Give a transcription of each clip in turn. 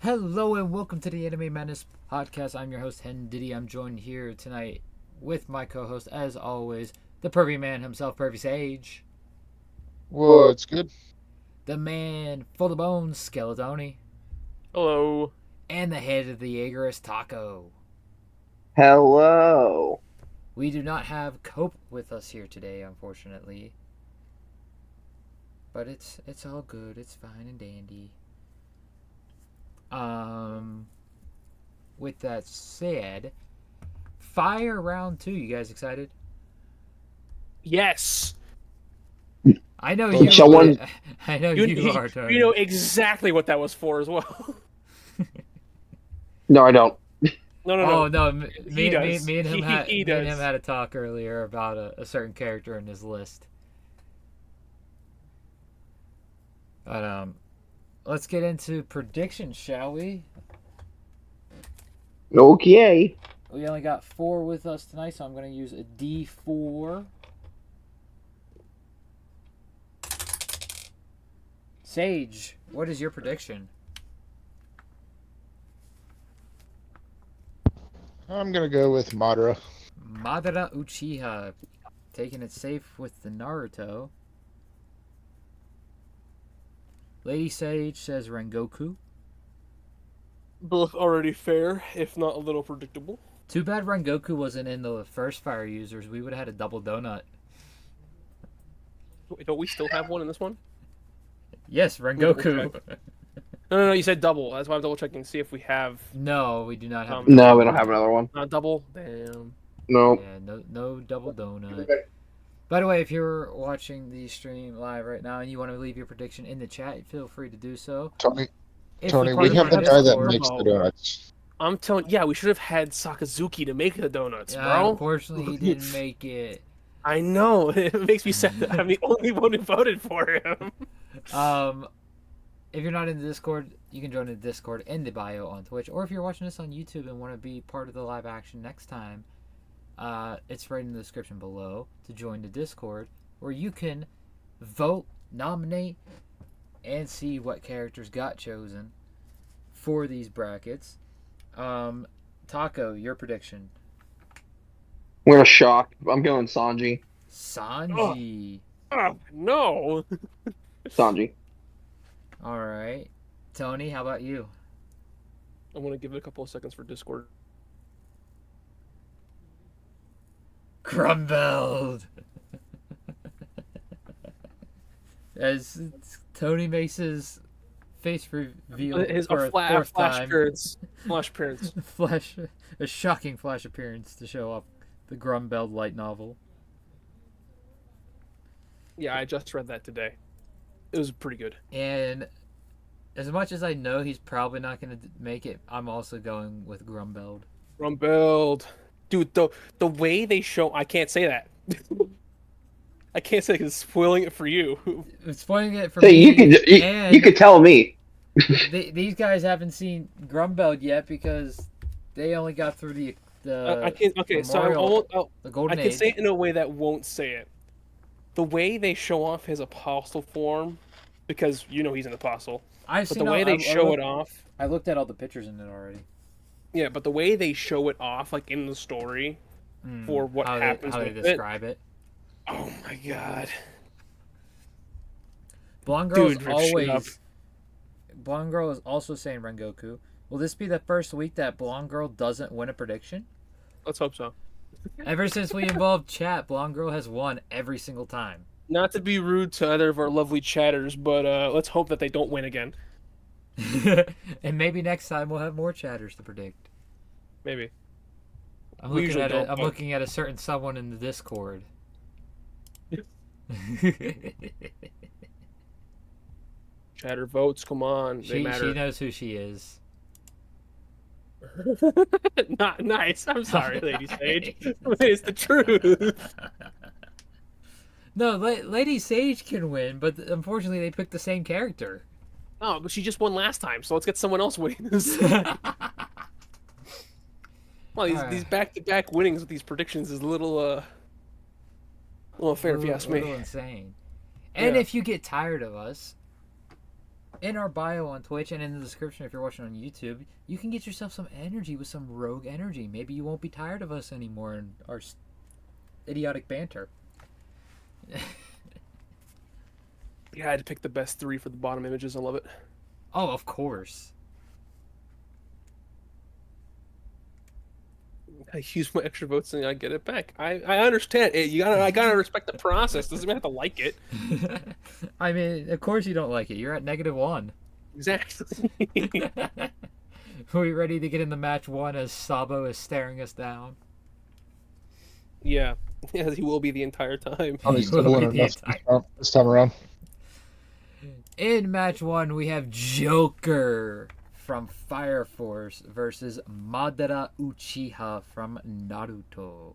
Hello and welcome to the Anime Madness podcast. I'm your host, HenDiddy. I'm joined here tonight with my co-host, as always, the pervy man himself, Pervy Sage. What's good? The man full of bones, Skeletony. Hello. And the head of the Jaegerist, Taco. Hello. We do not have Cope with us here today, unfortunately. But it's all good. It's fine and dandy. With that said, Fire Round 2. You guys excited? Yes. I know Can you. someone- I know you are. You know exactly what that was for as well. No, I don't. No. Oh no, He does. me and him He does. had a talk earlier about a certain character in his list. But let's get into predictions, shall we? Okay. We only got 4 with us tonight, so I'm going to use a D4. Sage, what is your prediction? I'm gonna go with Madara. Madara Uchiha, taking it safe with the Naruto. Lady Sage says Rengoku. Both already fair, if not a little predictable. Too bad Rengoku wasn't in the first Fire Users. We would have had a double donut. Wait, don't we still have one in this one? Yes, Rengoku. No. You said double. That's why I'm double checking to see if we have No, we do not have. No, we don't have another one. not double. Damn. No. Yeah, no double donut. By the way, if you're watching the stream live right now and you want to leave your prediction in the chat, feel free to do so. Tony, If Tony, you're we part have of the our guy that Discord- makes the donuts. I'm telling. Yeah, we should have had Sakazuki to make the donuts, Yeah, bro. unfortunately, he didn't make it. I know. It makes me sad that I'm the only one who voted for him. If you're not in the Discord, you can join the Discord in the bio on Twitch, or if you're watching this on YouTube and want to be part of the live action next time, it's right in the description below to join the Discord, where you can vote, nominate, and see what characters got chosen for these brackets. Taco, your prediction. I'm gonna shock. I'm going Sanji. Sanji. Oh, no. Sanji. All right. Tony, how about you? I'm gonna give it a couple of seconds for Discord. Grumbeld. As Tony makes his face reveal His for a flash fourth time. appearance. Flash appearance. A shocking flash appearance to show off the Grumbeld light novel. Yeah, I just read that today. It was pretty good. And as much as I know he's probably not going to make it, I'm also going with Grumbeld. Rumbled. Dude, the way they show... I can't say that. I can't say it's spoiling it for you. It's spoiling it for Hey, me. you could tell me. These guys haven't seen Grumbeld yet because they only got through the I can't... Okay, so the Golden I can Age. say it in a way that won't say it. The way they show off his apostle form, because you know he's an apostle, I've but seen the way they show it off... I looked at all the pictures in it already. Yeah, but the way they show it off, like in the story, for what happens how they with describe it. Oh my god. Blonde Girl Dude, is Rip, shut up. always. Blonde Girl is also saying Rengoku. Will this be the first week that Blonde Girl doesn't win a prediction? Let's hope so. Ever since we involved chat, Blonde Girl has won every single time. Not to be rude to either of our lovely chatters, but let's hope that they don't win again. And maybe next time we'll have more chatters to predict. Maybe. I'm We looking usually at don't, I'm but- looking at a certain someone in the Discord. Chatter votes, come on. They she matter. knows who she is. Not nice. I'm sorry, Lady Sage. It's the truth. No, Lady Sage can win, but unfortunately they picked the same character. Oh, but she just won last time, so let's get someone else winning this. Well, these back-to-back winnings with these predictions is a little unfair if you ask me. A little insane. And Yeah. if you get tired of us, in our bio on Twitch and in the description if you're watching on YouTube, you can get yourself some energy with some rogue energy. Maybe you won't be tired of us anymore and our idiotic banter. Yeah, I had to pick the best 3 for the bottom images. I love it. Oh, of course. I use my extra votes and I get it back. I understand. I gotta respect the process. Doesn't mean I have to like it. I mean, of course you don't like it. You're at -1. Exactly. Are we ready to get into match 1 as Sabo is staring us down? Yeah, as he will be the entire time. I'm He still will winning be the this time around. In match 1, we have Joker from Fire Force versus Madara Uchiha from Naruto.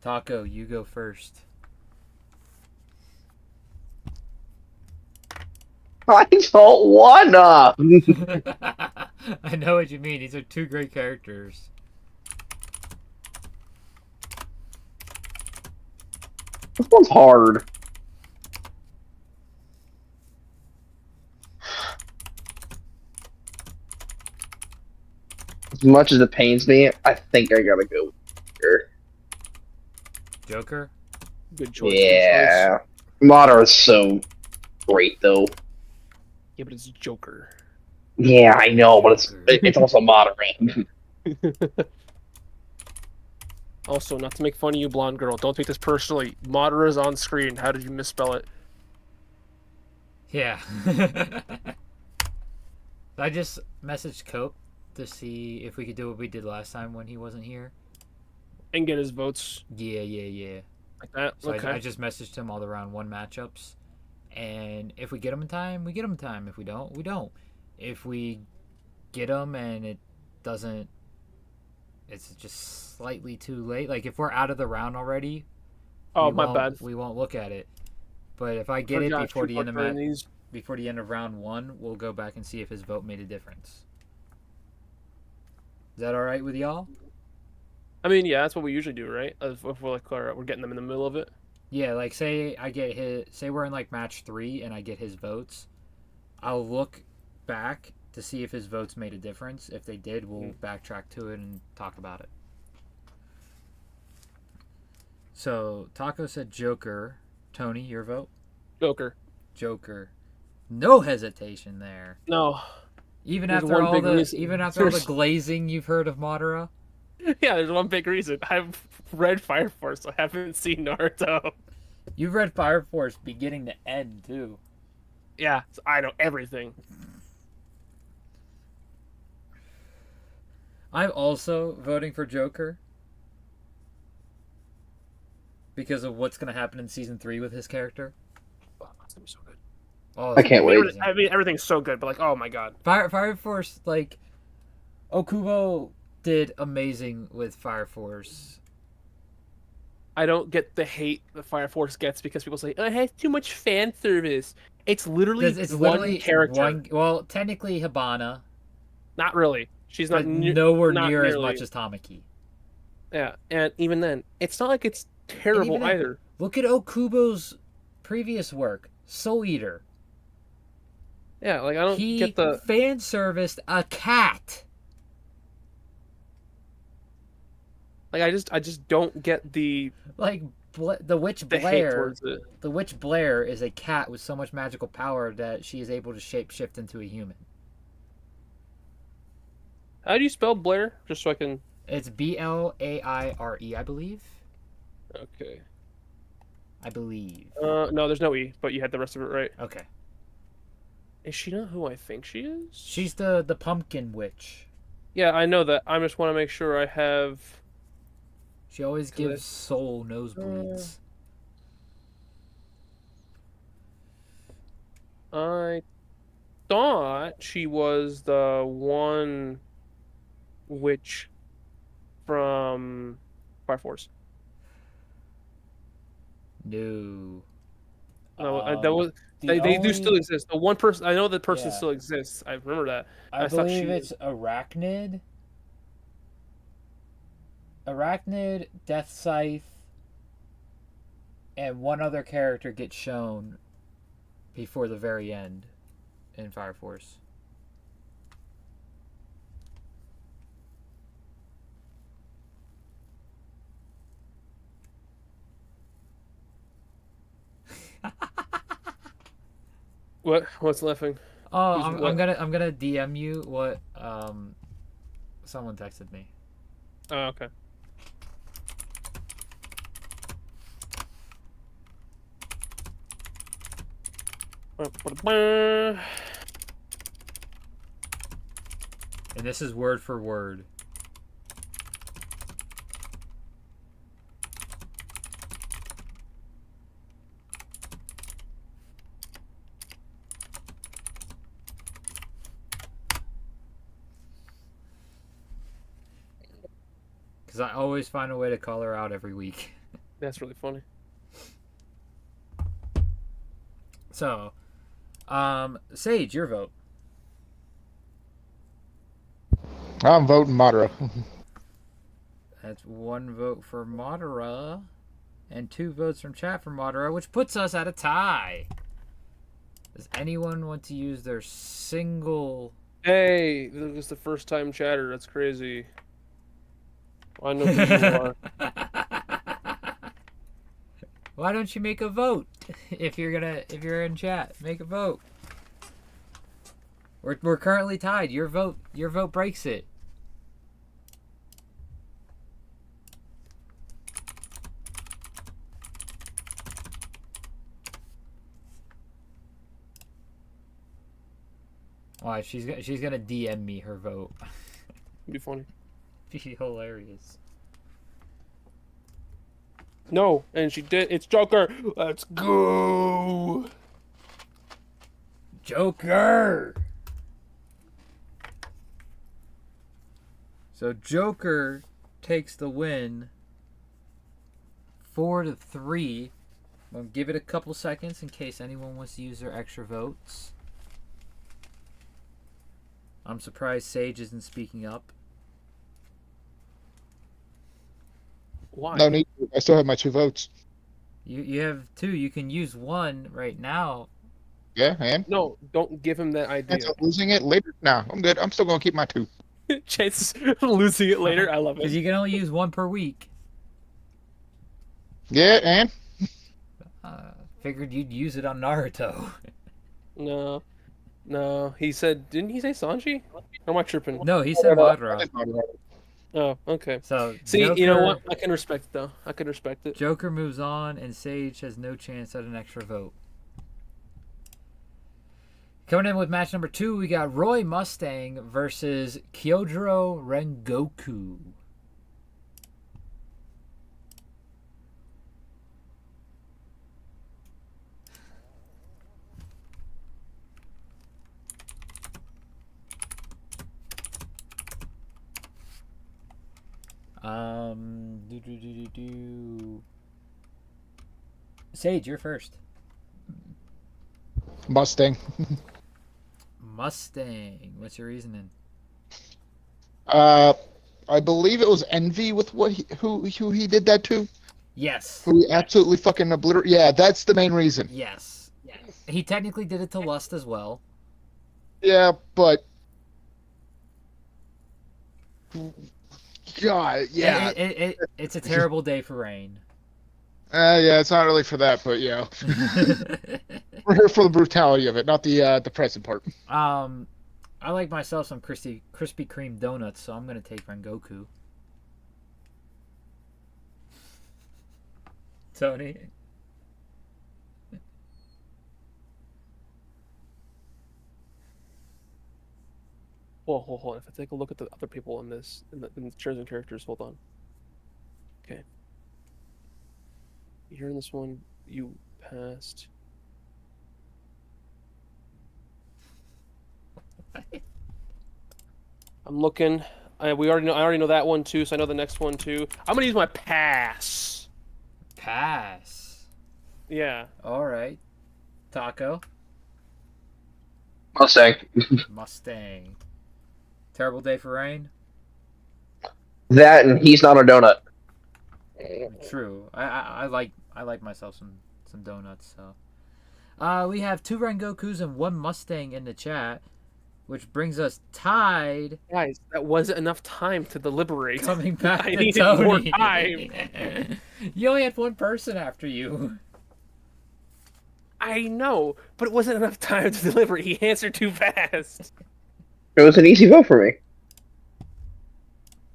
Taco, you go first. I don't wanna. I know what you mean. These are 2 great characters. This one's hard. As much as it pains me, I think I gotta go here. Joker? Good choice. Yeah. Madara is so great, though. Yeah, but it's Joker. Yeah, I know, but it's also Madara. Also, not to make fun of you, blonde girl. Don't take this personally. Madara's on screen. How did you misspell it? Yeah. I just messaged Cope to see if we could do what we did last time when he wasn't here. And get his votes Yeah. like that. So Okay. I just messaged him all the round 1 matchups. And if we get them in time, we get them in time. If we don't, we don't. If we get them and it doesn't, it's just slightly too late. Like if we're out of the round already, Oh, my bad. we won't look at it. But if I get it before the end of round 1, we'll go back and see if his vote made a difference. Is that all right with y'all? I mean, yeah, that's what we usually do, right? If we're like, all right, we're getting them in the middle of it. Yeah, like say we're in like match 3 and I get his votes. I'll look back to see if his votes made a difference. If they did, we'll backtrack to it and talk about it. So Taco said Joker. Tony, your vote? Joker. No hesitation there. No. Even There's after one all big the reason. all the glazing you've heard of Madara. Yeah, there's one big reason. I've read Fire Force. I haven't seen Naruto. You've read Fire Force beginning to end too. Yeah, so I know everything. I'm also voting for Joker because of what's going to happen in season 3 with his character. Oh, that's gonna be so good. Oh, I can't wait. amazing. I mean, everything's so good, but like, oh my god. Fire Force, like Okubo did amazing with Fire Force. I don't get the hate that Fire Force gets because people say, oh, it has too much fan service. It's literally It's one literally character. Well, technically Hibana, Not really. She's but not nowhere not near as nearly. much as Tamaki. Yeah, and even then, it's not like it's terrible even then- either. Look at Okubo's previous work, Soul Eater. Yeah, like I don't He get the. fan serviced a cat. Like I just don't get the Like the witch hate Blair. towards it. The witch Blair is a cat with so much magical power that she is able to shapeshift into a human. How do you spell Blair? Just so I can. It's Blaire, I believe. Okay. I believe. No, there's no E, but you had the rest of it right. Okay. Is she not who I think she is? She's the pumpkin witch. Yeah, I know that. I just want to make sure I have. She always gives soul nosebleeds. I thought she was the one witch from Fire Force. No. No, that was they do still exist. The one person I know that person still exists. I remember that. I thought believe she it's Arachnid. Arachnid, Death Scythe, and one other character gets shown before the very end in Fire Force. What? What's laughing? Oh, Who's I'm what? gonna DM you what someone texted me. Oh, okay. And this is word for word. Because I always find a way to call her out every week. That's really funny. So, Sage, your vote. I'm voting Madara. That's 1 vote for Madara and 2 votes from chat for Madara, which puts us at a tie. Does anyone want to use their single... Hey, this is the first time chatter. That's crazy. I know who you are. Why don't you make a vote if you're in chat? Make a vote. We're currently tied. Your vote breaks it. Why she's gonna DM me her vote. It'd be funny. Be hilarious. No, and she did. It's Joker. Let's go. Joker. So Joker takes the win. 4-3. I'll give it a couple seconds in case anyone wants to use their extra votes. I'm surprised Sage isn't speaking up. Why? No need. I still have my 2 votes. You have 2. You can use 1 right now. Yeah, and No, don't give him that idea. chance of losing it later. Nah, I'm good. I'm still gonna keep my 2. Chance of losing it later. I love Because it. you can only use 1 per week. Yeah, and Figured you'd use it on Naruto. No. He said, didn't he say Sanji? Or am I tripping? No, he said Madara. Oh, okay. So See, Joker, you know what? I can respect it, though. I can respect it. Joker moves on, and Sage has no chance at an extra vote. Coming in with match number 2, we got Roy Mustang versus Kyojuro Rengoku. Sage, you're first. Mustang. Mustang. What's your reasoning? I believe it was Envy with who he did that to. Yes. Who he absolutely fucking obliterated. Yeah, that's the main reason. Yes. He technically did it to Lust as well. Yeah, but God, yeah. It's a terrible day for Rain. Yeah, it's not really for that, but yeah, we're here for the brutality of it, not the present part. I like myself some Krispy Kreme donuts, so I'm gonna take Rengoku. Tony. Well, hold on. If I take a look at the other people in this, in the chosen characters, hold on. Okay. You're in this one. You passed. I'm looking. I already know that one too, so I know the next one too. I'm gonna use my pass. Pass. Yeah. All right. Taco. Mustang. Mustang. Terrible day for Rain. That and he's not a donut. True. I I like myself some donuts. So, we have 2 Rengokus and 1 Mustang in the chat, which brings us tied. Guys, that wasn't enough time to deliberate. Coming back I to needed Tony. more time. You only had 1 person after you. I know, but it wasn't enough time to deliberate. He answered too fast. It was an easy vote for me.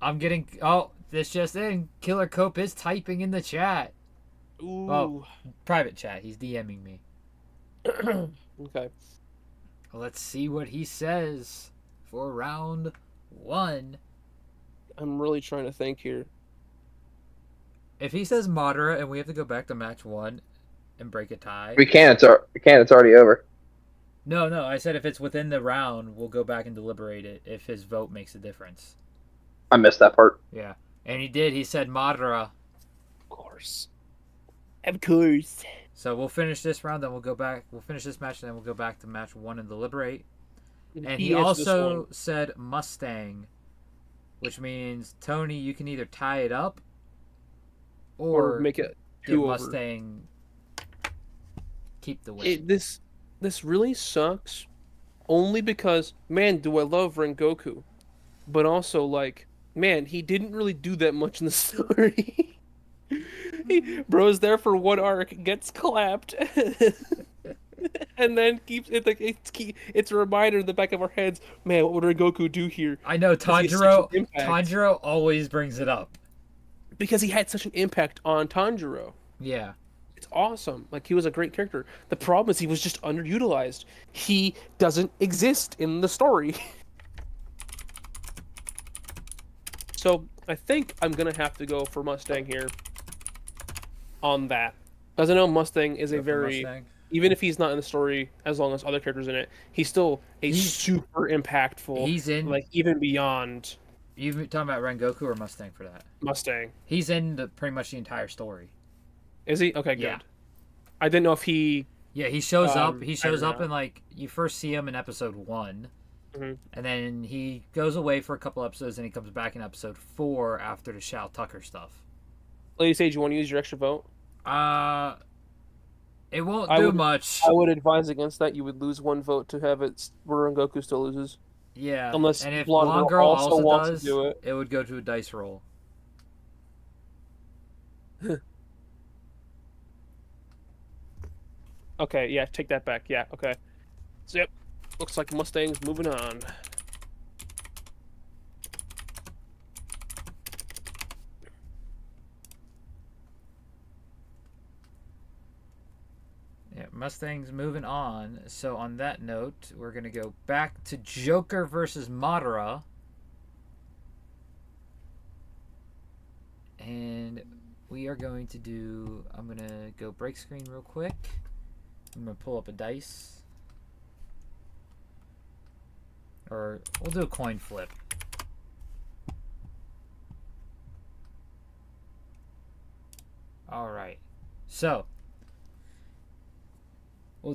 I'm getting. Oh, this just in. Killer Cope is typing in the chat. Ooh. Well, private chat. He's DMing me. Okay. Let's see what he says for round 1. I'm really trying to think here. If he says Madara and we have to go back to match 1 and break a tie. We can. It's already over. No. I said if it's within the round, we'll go back and deliberate it if his vote makes a difference. I missed that part. Yeah. And he did. He said Madara. Of course. Of course. So we'll finish this round, then we'll go back. We'll finish this match, then we'll go back to match 1 and deliberate. And he also said Mustang, which means, Tony, you can either tie it up or make it give 2 over. Mustang keep the win. This really sucks, only because, man, do I love Rengoku, but also, like, man, he didn't really do that much in the story. Bro's there for 1 arc, gets clapped, and then keeps it. Like, it's a reminder in the back of our heads. Man, what would Rengoku do here? I know Tanjiro always brings it up because he had such an impact on Tanjiro. Yeah, it's awesome. Like, he was a great character. The problem is he was just underutilized. He doesn't exist in the story. So I think I'm gonna have to go for Mustang here. On that, because I know Mustang is even if he's not in the story as long as other characters in it, he's still super impactful. He's in, like, even beyond. You talking about Rengoku or Mustang for that? Mustang. He's in pretty much the entire story. Is he? Okay, good. Yeah. I didn't know if he. Yeah, he shows up. He shows up in, like, you first see him in episode 1, and then he goes away for a couple episodes, and he comes back in episode 4 after the Shao Tucker stuff. Lady Sage, you want to use your extra vote? It won't do much. I would advise against that. You would lose 1 vote to have it where Rengoku still loses. Yeah, unless and if Blonde Girl also wants does, to do it, it would go to a dice roll. Okay, yeah, take that back. Yeah, okay. So, yep, looks like Mustang's moving on. Yeah, Mustang's moving on. So on that note, we're going to go back to Joker versus Madara. And we are going to do... I'm going to go break screen real quick. I'm going to pull up a dice. Or we'll do a coin flip. Alright. So... We'll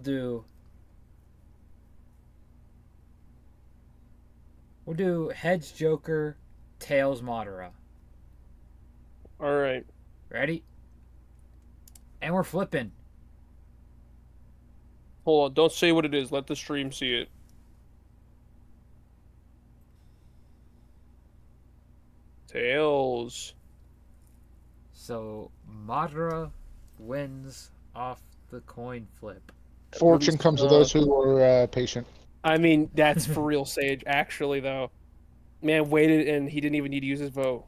do heads Joker, tails Madara. All right. Ready? And we're flipping. Hold on. Don't say what it is. Let the stream see it. Tails. So Madara wins off the coin flip. Fortune comes to those who are patient. I mean, that's for real, Sage. Actually, though, man waited and he didn't even need to use his vote.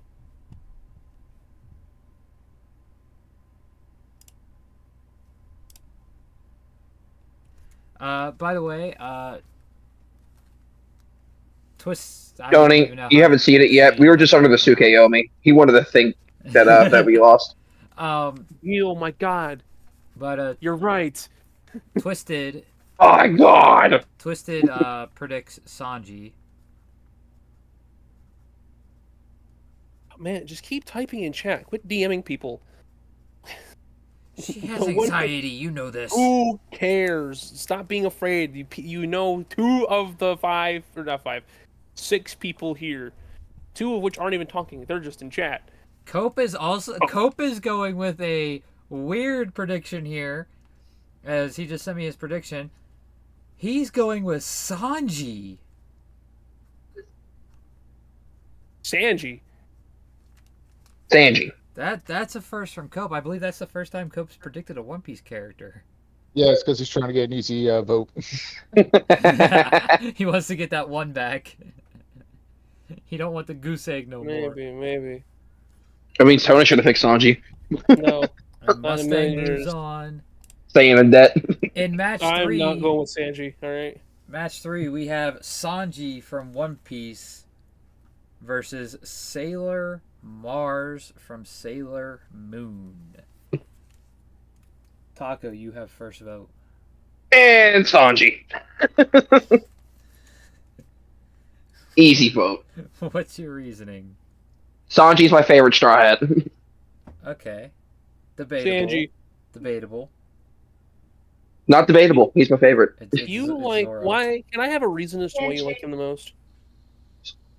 By the way, Twist. Tony, you haven't seen it yet. We were just under the Tsukuyomi. He wanted to think that that we lost. Oh my god! But you're right. Twisted. Oh my god! Twisted predicts Sanji. Man, just keep typing in chat. Quit DMing people. She has anxiety. You know this. Who cares? Stop being afraid. You know 2 of the 5, or not 5, 6 people here. 2 of which aren't even talking. They're just in chat. Cope is going with a weird prediction here, as he just sent me his prediction. He's going with Sanji. Sanji. Sanji. That's a first from Cope. I believe that's the first time Cope's predicted a One Piece character. Yeah, it's because he's trying to get an easy vote. He wants to get that one back. He don't want the goose egg no more. Maybe. I mean, Tony should have picked Sanji. No. And Not a Mustang million moves years. on. Staying in debt. In match I'm 3, not going with Sanji. All right. match 3, we have Sanji from One Piece versus Sailor Mars from Sailor Moon. Taco, you have first vote. And Sanji. Easy vote. What's your reasoning? Sanji's my favorite Straw Hat. Okay. Debatable. Sanji. Debatable. Not debatable. He's my favorite. You like Zoro. why? Can I have a reason as to why you like him the most?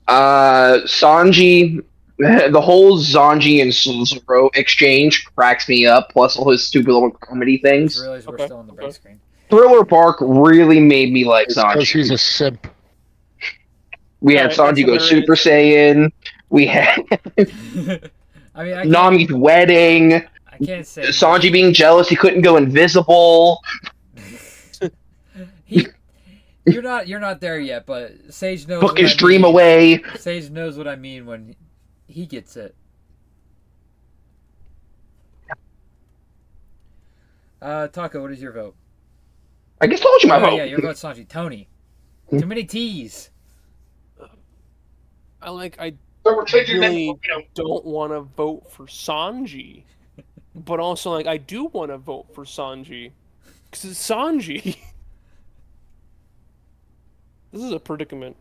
Sanji, the whole Sanji and Zoro exchange cracks me up. Plus all his stupid little comedy I things. just realized we're Okay, still on the break screen. Thriller Bark really made me like Because Sanji. he's a simp. We had Alright, Sanji go that's Super Saiyan. We had I mean, Nami's wedding. I can't say Sanji being jealous he couldn't go invisible. You're not there yet, but Sage knows. Book what his I dream mean. away. Sage knows what I mean when he gets it. Taco, what is your vote? I just told you my Oh, vote. yeah, your vote's Sanji. Tony. Too many T's. I really don't want to vote for Sanji, but also like I do want to vote for Sanji because it's Sanji. This is a predicament.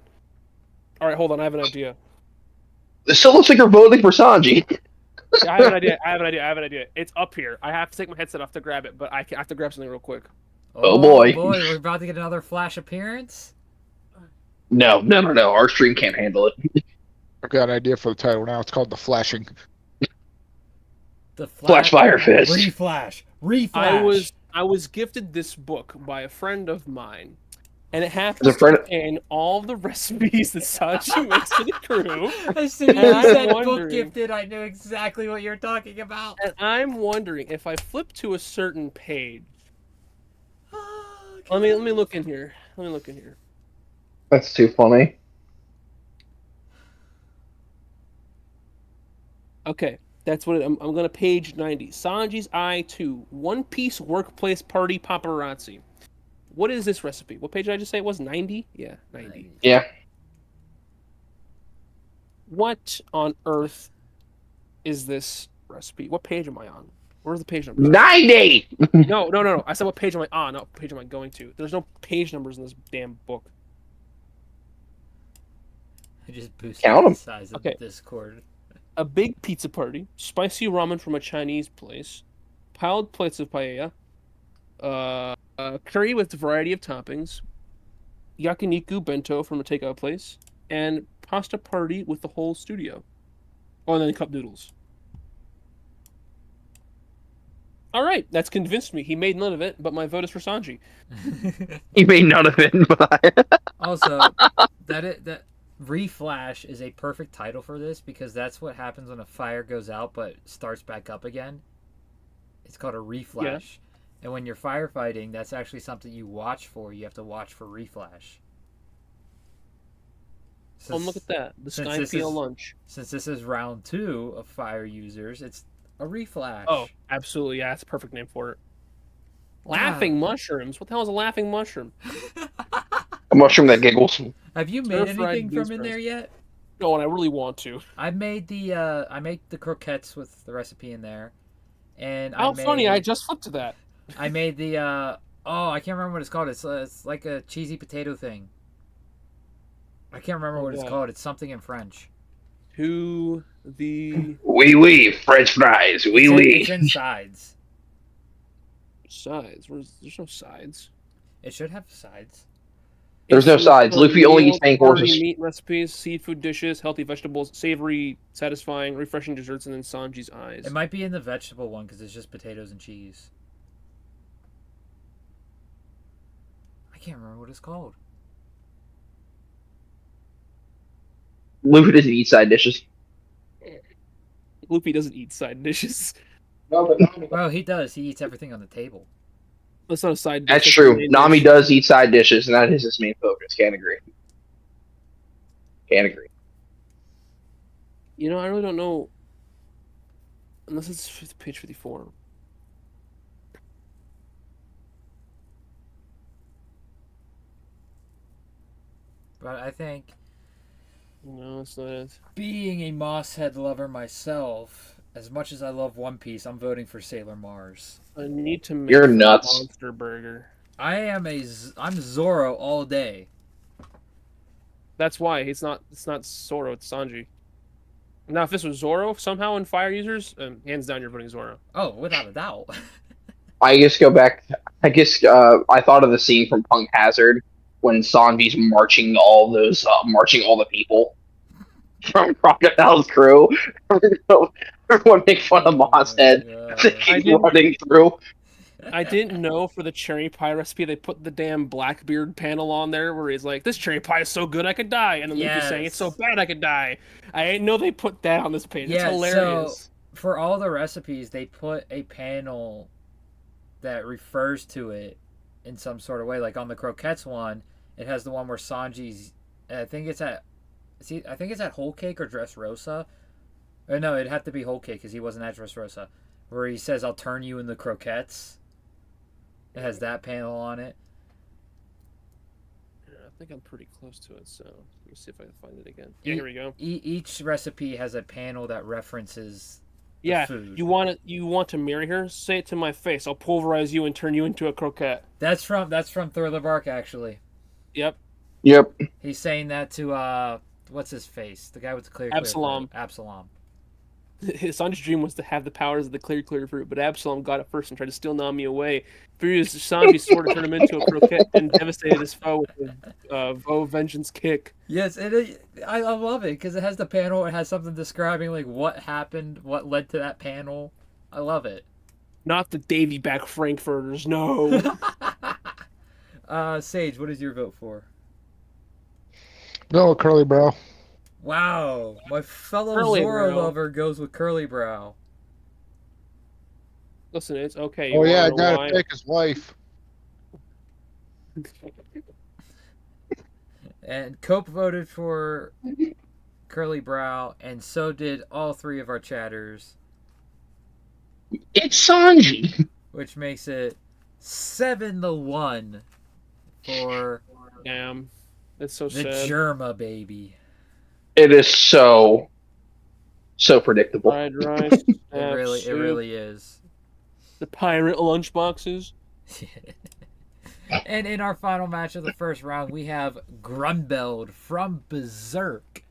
All right, hold on. I have an idea. It still looks like you're voting for Sanji. I have an idea. It's up here. I have to take my headset off to grab it, but I have to grab something real quick. Oh, boy. We're about to get another Flash appearance. No. Our stream can't handle it. I've got an idea for the title now. It's called The Flashing. The Flash Fire Fist. Reflash. Reflash. I was gifted this book by a friend of mine, and it As happens a friend- to contain all of the recipes that Sanji makes for the crew. As soon as And you I'm said book wondering- gifted, I knew exactly what you're talking about. And I'm wondering if I flip to a certain page. Let me look in here. That's too funny. Okay, that's what I'm going to page 90. Sanji's Eye 2, One Piece Workplace Party Paparazzi. What is this recipe? What page did I just say it was? 90? Yeah, 90. Yeah. What on earth is this recipe? What page am I on? Where's the page number? 90! No. I said what page am I on? Not what page am I going to? There's no page numbers in this damn book. I just boosted Count 'em. the size of Okay. Discord. A big pizza party, spicy ramen from a Chinese place, piled plates of paella, curry with a variety of toppings, yakiniku bento from a takeout place, and pasta party with the whole studio. Oh, and then cup noodles. All right, that's convinced me. He made none of it, but my vote is for Sanji. He made none of it, but Also, that Reflash is a perfect title for this because that's what happens when a fire goes out but starts back up again. It's called a reflash. Yeah. And when you're firefighting, that's actually something you watch for. You have to watch for reflash. Oh, look at that. The since Sky this Peel is- lunch. Since this is round 2 of fire users, it's a reflash. Oh, absolutely. Yeah, that's a perfect name for it. Laughing mushrooms. What the hell is a laughing mushroom? a mushroom that giggles. Have you made Stir-fried anything beans from in roast. there yet? No, and I really want to. I made the croquettes with the recipe in there, and How I made, funny! I just flipped to that. I made the I can't remember what it's called. It's like a cheesy potato thing. I can't remember what it's God. called. It's something in French. To the Oui, French fries. It's in sides. sides. There's no sides. It should have sides. There's no Infamous sides. for Luffy only eats meals, main hearty courses. meat recipes, seafood dishes, healthy vegetables, savory, satisfying, refreshing desserts, and then Sanji's eyes. It might be in the vegetable one because it's just potatoes and cheese. I can't remember what it's called. Luffy doesn't eat side dishes. Luffy doesn't eat side dishes. Well, he does. He eats everything on the table. That's not a side dish. That's the true. main Nami dish. does eat side dishes, and that is his main focus. Can't agree. Can't agree. You know, I really don't know. Unless it's page 54. But I think, No, it's not it. being a Mosshead lover myself, as much as I love One Piece, I'm voting for Sailor Mars. I need to make You're a nuts. monster burger. I'm Zoro all day. That's why it's not Zoro, it's Sanji. Now, if this was Zoro somehow in Fire Users, hands down, you're voting Zoro. Oh, without a doubt. I guess go back. I guess I thought of the scene from Punk Hazard when Sanji's marching all the people from Crocodile's crew. Everyone make fun of Moss Head as they I keep didn't- running through. I didn't know for the cherry pie recipe they put the damn Blackbeard panel on there where he's like, "This cherry pie is so good I could die," and then Luffy's saying, "It's so Yes. bad I could die." I didn't know they put that on this page. It's Yeah, hilarious. For all the recipes, they put a panel that refers to it in some sort of way. Like on the croquettes one, it has the one where Sanji's. I think it's at Whole Cake or Dressrosa. Or no, it'd have to be Whole Cake because he wasn't at Dressrosa. Where he says, "I'll turn you in the croquettes." It has that panel on it. I think I'm pretty close to it, so let me see if I can find it again. Yeah, here we go. Each recipe has a panel that references the Yeah, food. you want to marry her? Say it to my face. I'll pulverize you and turn you into a croquette. That's from Thriller Bark actually. Yep. Yep. He's saying that to what's his face? The guy with the clear Absalom. fruit. Absalom. Sanji's dream was to have the powers of the clear fruit, but Absalom got it first and tried to steal Nami away. Furious, Sanji's sword to turn him into a croquette and devastated his foe with a Vo Vengeance kick. Yes, I love it because it has the panel. It has something describing like what happened, what led to that panel. I love it. Not the Davy back Frankfurters, no. Sage, what is your vote for? No, curly brow. Wow, my fellow Curly Zoro Brow. lover goes with Curly Brow. Listen, it's okay. Oh yeah, I wanna know gotta why? take his wife. And Cope voted for Curly Brow, and so did all three of our chatters, It's Sanji. which makes it 7-1 for Damn. That's so the sad. Germa baby. It is so predictable. Fried rice. It really is. The pirate lunchboxes. And in our final match of the first round, we have Grumbeld from Berserk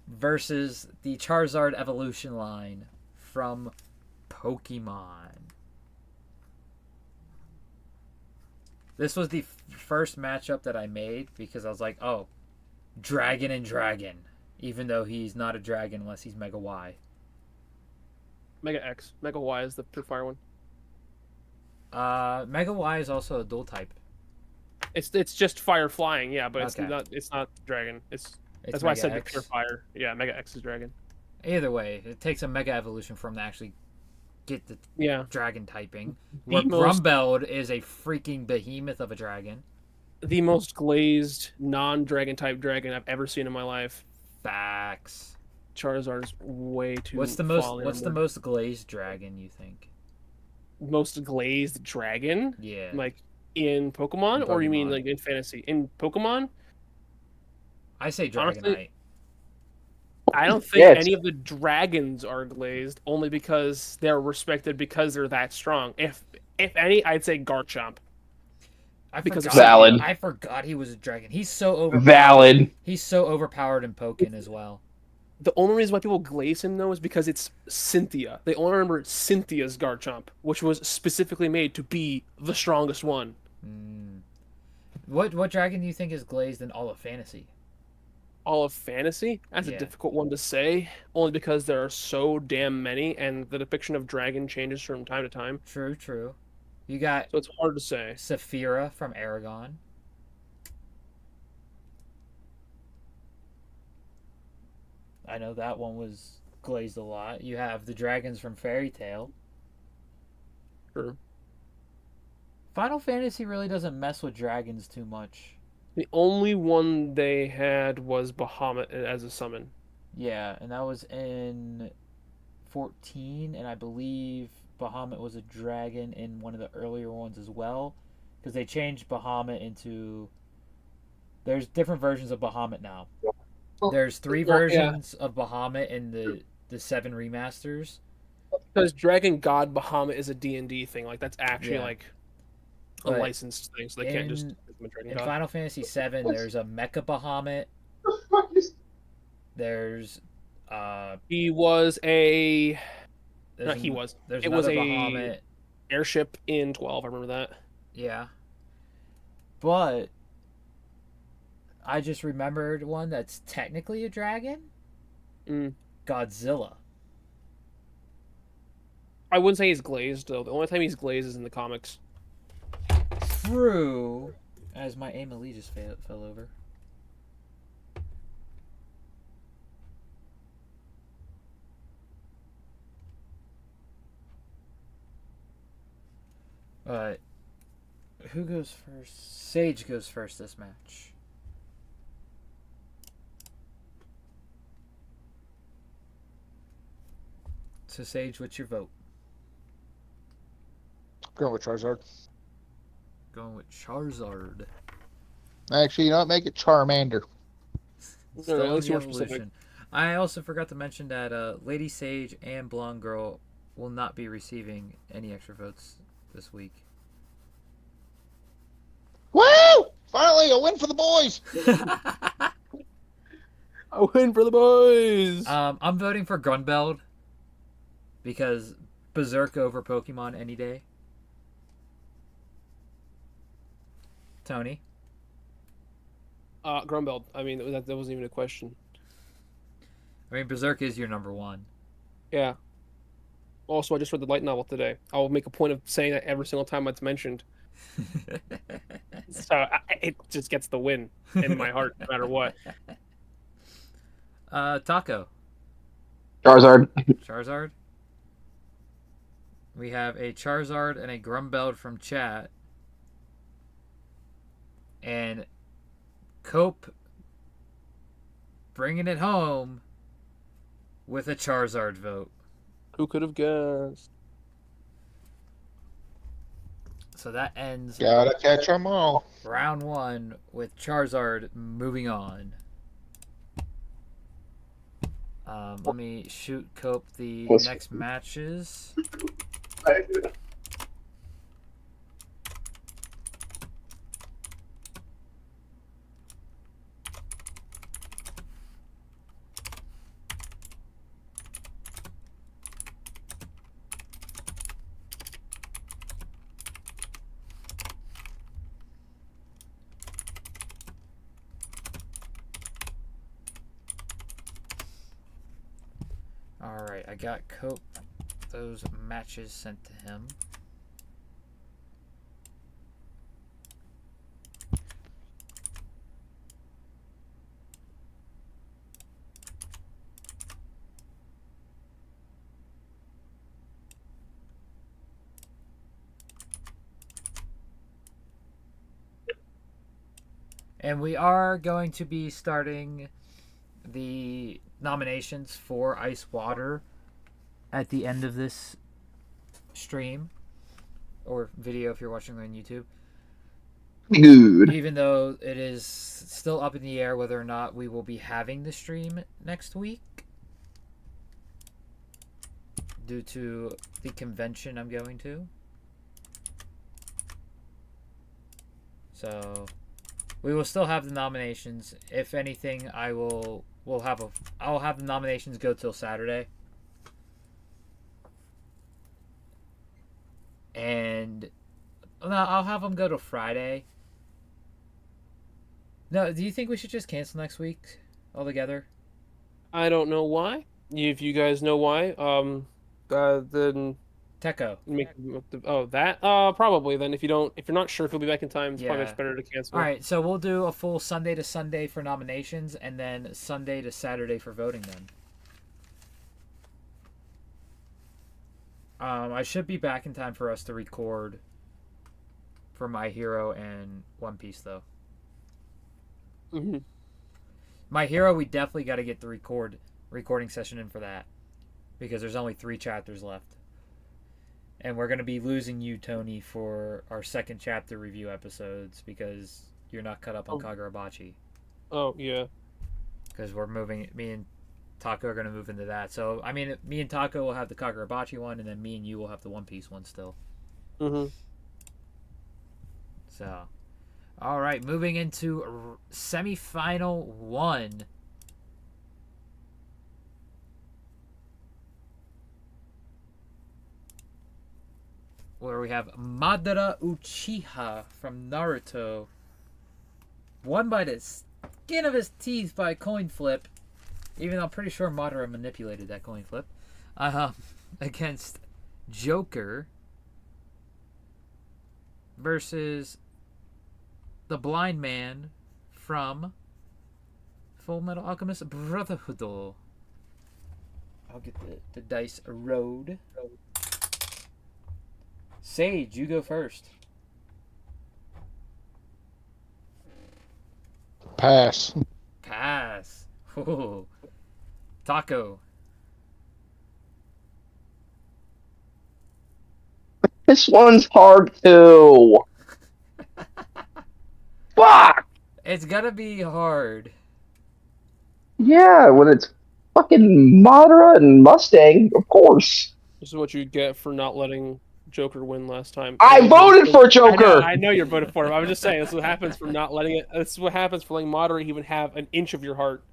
versus the Charizard evolution line from Pokemon. This was the first matchup that I made because I was like, oh, Dragon and Dragon. Even though he's not a dragon unless he's Mega Y. Mega X. Mega Y is the fire one. Mega Y is also a dual type. It's just fire flying, yeah, but Okay. it's not dragon. It's That's why I Mega said X. the pure fire. Yeah, Mega X is dragon. Either way, it takes a Mega Evolution for him to actually get the Yeah. dragon typing. The Where most- Grumbeld is a freaking behemoth of a dragon. The most glazed non-dragon type dragon I've ever seen in my life. Facts. Charizard's way too. What's the most glazed dragon you think? most glazed dragon? Yeah. Like in Pokemon, or you mean Pokemon. like in fantasy? In Pokemon, I say honestly, Dragonite. I don't think Yeah, it's- any of the dragons are glazed, only because they're respected because they're that strong. If any, I'd say Garchomp. because forgot, of Valid. I forgot he was a dragon. He's so overpowered. Valid. He's so overpowered in Pokken as well. The only reason why people glaze him though is because it's Cynthia. They only remember Cynthia's Garchomp, which was specifically made to be the strongest one. What dragon do you think is glazed in all of fantasy? All of fantasy? That's Yeah. a difficult one to say, only because there are so damn many, and the depiction of dragon changes from time to time. True, true. You got So it's hard to say. Saphira from Aragon. I know that one was glazed a lot. You have the dragons from Fairy Tale. Sure. Final Fantasy really doesn't mess with dragons too much. The only one they had was Bahamut as a summon. Yeah, and that was in 14, and I believe Bahamut was a dragon in one of the earlier ones as well, because they changed Bahamut into. There's different versions of Bahamut now. There's 3 Well, yeah. versions of Bahamut in the 7 remasters. Because Dragon God Bahamut is a D&D thing. Like, that's actually, Yeah. like, a But licensed thing, so they can't just in make him a Dragon in God. Final Fantasy 7, there's a Mecha Bahamut. There's He was a... there's Not he an- was. There's It was another a Bahamut. airship in 12, I remember that. Yeah. But I just remembered one that's technically a dragon. Mm. Godzilla. I wouldn't say he's glazed, though. The only time he's glazed is in the comics. True. As my Amelie just fell over. Alright. Who goes first? Sage goes first this match. So Sage, what's your vote? Going with Charizard. Going with Charizard. Actually, you know what? Make it Charmander. Still at in least the more specific. evolution. I also forgot to mention that Lady Sage and Blonde Girl will not be receiving any extra votes this week. Woo! Finally, a win for the boys. A win for the boys! I'm voting for Grunbeld because Berserk over Pokemon any day. Tony? Grumbeld. I mean, that wasn't even a question. I mean, Berserk is your number 1. Yeah. Also, I just read the light novel today. I'll make a point of saying that every single time it's mentioned. So it just gets the win in my heart, no matter what. Taco. Charizard. Charizard. We have a Charizard and a Grumbeld from chat. And Cope bringing it home with a Charizard vote. Who could have guessed? So that ends Gotta catch 'em all. round 1 with Charizard moving on. Let me shoot Cope the next matches. Alright, I got Cope those matches sent to him. And we are going to be starting the nominations for Ice Water at the end of this stream or video if you're watching on YouTube. Good. Even though it is still up in the air whether or not we will be having the stream next week due to the convention I'm going to. So we will still have the nominations. If anything, I'll have the nominations go till Saturday. And no, I'll have them go to Friday. No, do you think we should just cancel next week altogether? I don't know why. If you guys know why, then Techo. make that probably. Then if you're not sure if you'll be back in time, it's probably Yeah. much better to All cancel. right, so we'll do a full Sunday to Sunday for nominations, and then Sunday to Saturday for voting. Then. I should be back in time for us to record for My Hero and One Piece, though. Hmm. My Hero, we definitely got to get the recording session in for that, because there's only 3 chapters left, and we're gonna be losing you, Tony, for our second chapter review episodes because you're not caught up on Kagurabachi. Oh yeah. Because we're moving. Me and Taco are gonna move into that. So I mean, me and Taco will have the Kagurabachi one, and then me and you will have the One Piece one still. Hmm. So, all right, moving into semifinal 1. Where we have Madara Uchiha from Naruto, won by the skin of his teeth by a coin flip. Even though I'm pretty sure Madara manipulated that coin flip. Against Joker versus the blind man from Full Metal Alchemist Brotherhood. I'll get the dice road. Sage, you go first. Pass. Pass. Ooh. Taco. This one's hard too. Fuck. It's gonna be hard. Yeah, when it's fucking Madara and Mustang, of course. This is what you get for not letting Joker win last time. I voted for Joker. I know you're voting for him. I'm just saying this is what happens for not letting it. This is what happens for letting Madara even have an inch of your heart.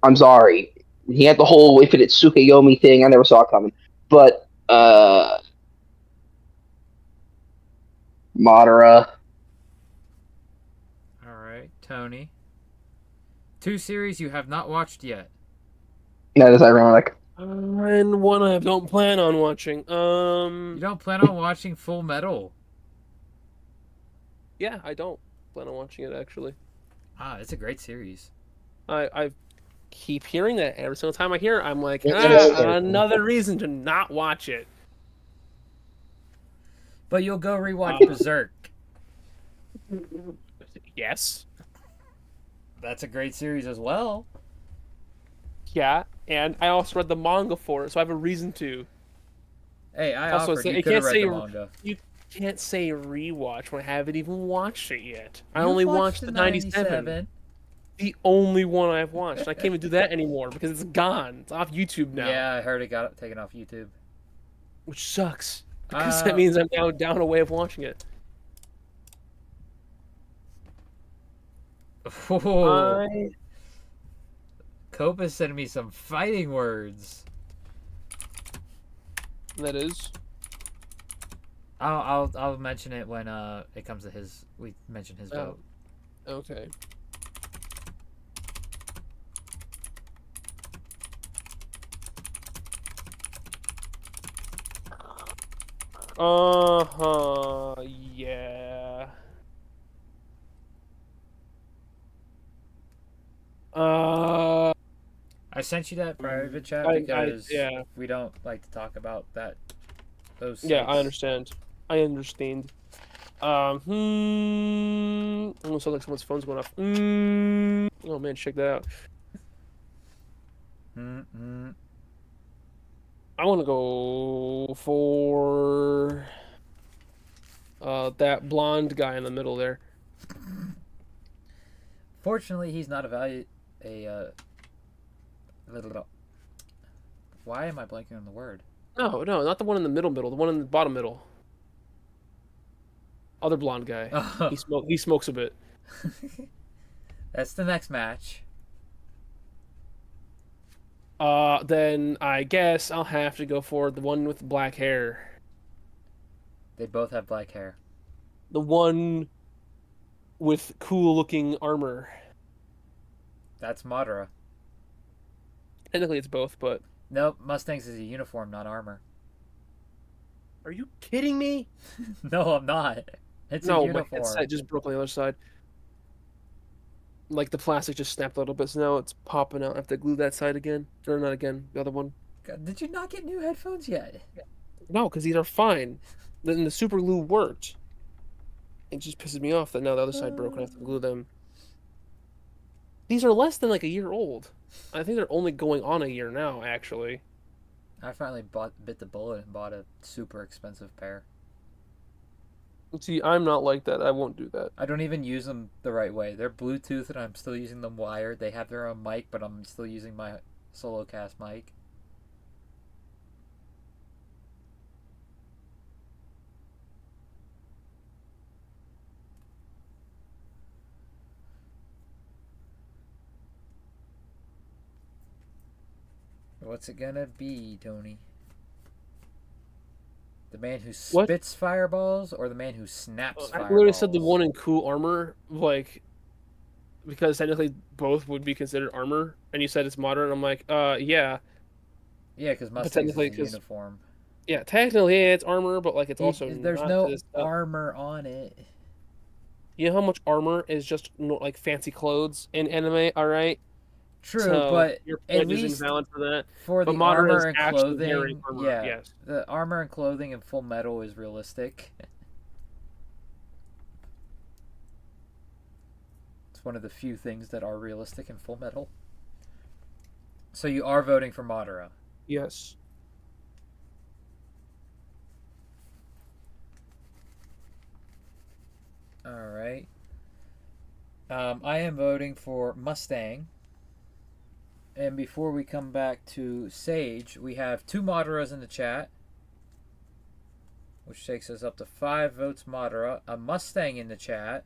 I'm sorry. He had the whole Infinite Tsukuyomi thing. I never saw it coming. But, Madara. Alright, Tony. 2 series you have not watched yet. That is ironic. And one I don't plan on watching. You don't plan on watching Full Metal? Yeah, I don't plan on watching it actually. Ah, it's a great series. I keep hearing that every single time I hear it, I'm like, It is. another reason to not watch it. But you'll go rewatch Berserk. Yes. That's a great series as well. Yeah, and I also read the manga for it, so I have a reason to. Hey, I Also, offered. You it could have can't read say the manga. you can't say rewatch when I haven't even watched it yet. I You only watched the 97. 97. The only one I've watched. I can't even do that anymore because it's gone. It's off YouTube now. Yeah, I heard it got taken off YouTube. Which sucks. Because that means I'm now down a way of watching it. Oh, Copa's sending me some fighting words. That is. I'll mention it when it comes to we mention his vote. Okay. Yeah. I sent you that private chat because we don't like to talk about those Yeah, I sites. understand. I understand. Almost sounds like someone's phone's going off. Oh man, check that out. I want to go for that blonde guy in the middle there. Fortunately, he's not Why am I blanking on the word? No, not the one in the middle. The one in the bottom middle. Other blonde guy. Oh. He smokes a bit. That's the next match. Then I guess I'll have to go for the one with the black hair. They both have black hair. The one with cool-looking armor. That's Madara. Technically, it's both, but Nope, Mustangs is a uniform, not armor. are you kidding me? No, I'm not. It's a No, my uniform. headset just broke on the other side. Like the plastic just snapped a little bit, so now it's popping out. I have to glue that side again. Or not again, the other one. God, did you not get new headphones yet? No, because these are fine. Then the super glue worked. It just pisses me off that now the other side broke and I have to glue them. These are less than like a year old. I think they're only going on a year now, actually. I finally bit the bullet and bought a super expensive pair. See, I'm not like that. I won't do that. I don't even use them the right way. They're Bluetooth and I'm still using them wired. They have their own mic, but I'm still using my solo cast mic. What's it gonna be, Tony? The man who spits fireballs or the man who snaps I fireballs? literally said the one in cool armor, like, because technically both would be considered armor, and you said it's modern. I'm like, yeah. Yeah, because Mustang's is a technically, uniform. Yeah, technically it's armor, but like it's also there's not no this, armor on it. You know how much armor is just like fancy clothes in anime, all right? True, So but your at point is least invalid for that. for But the modern armor is and actually clothing, wearing armor, yeah, yes. the armor and clothing in Full Metal is realistic. It's one of the few things that are realistic in Full Metal. So you are voting for Madara? Yes. All right. I am voting for Mustang. And before we come back to Sage, we have 2 Madaras in the chat, which takes us up to 5 votes Madara. A Mustang in the chat.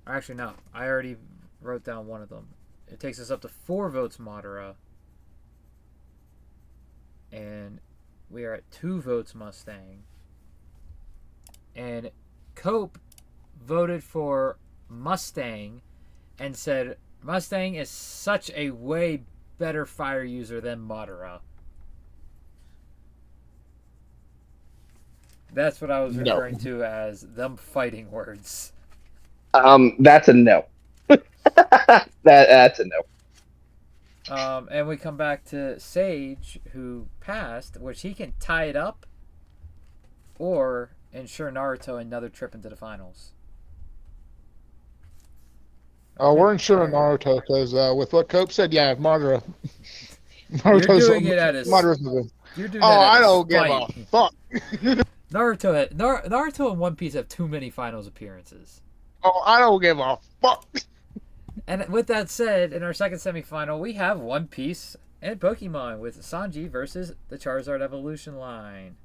Actually, no. I already wrote down one of them. It takes us up to 4 votes Madara. And we are at 2 votes Mustang. And Cope voted for Mustang and said Mustang is such a way better fire user than Madara. That's what I was referring to as them fighting words. That's a no. That's a no. And we come back to Sage, who passed, which he can tie it up or ensure Naruto another trip into the finals. We're ensuring Naruto because with what Cope said, yeah, Madara. You're doing it at his. You're doing I don't give a fuck. Naruto and One Piece have too many finals appearances. Oh, I don't give a fuck. And with that said, in our second semifinal, we have One Piece and Pokemon with Sanji versus the Charizard Evolution line.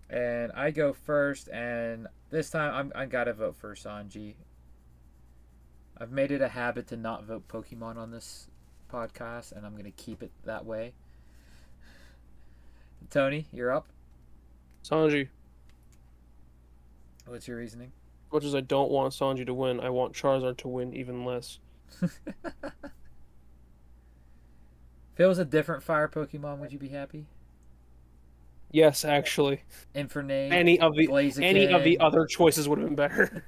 And I go first, and this time I gotta vote for Sanji. I've made it a habit to not vote Pokemon on this podcast, and I'm gonna keep it that way. Tony, you're up. Sanji. What's your reasoning? As much as I don't want Sanji to win, I want Charizard to win even less. If it was a different fire Pokemon, would you be happy? Yes, actually. Infernape, any of the other choices would have been better.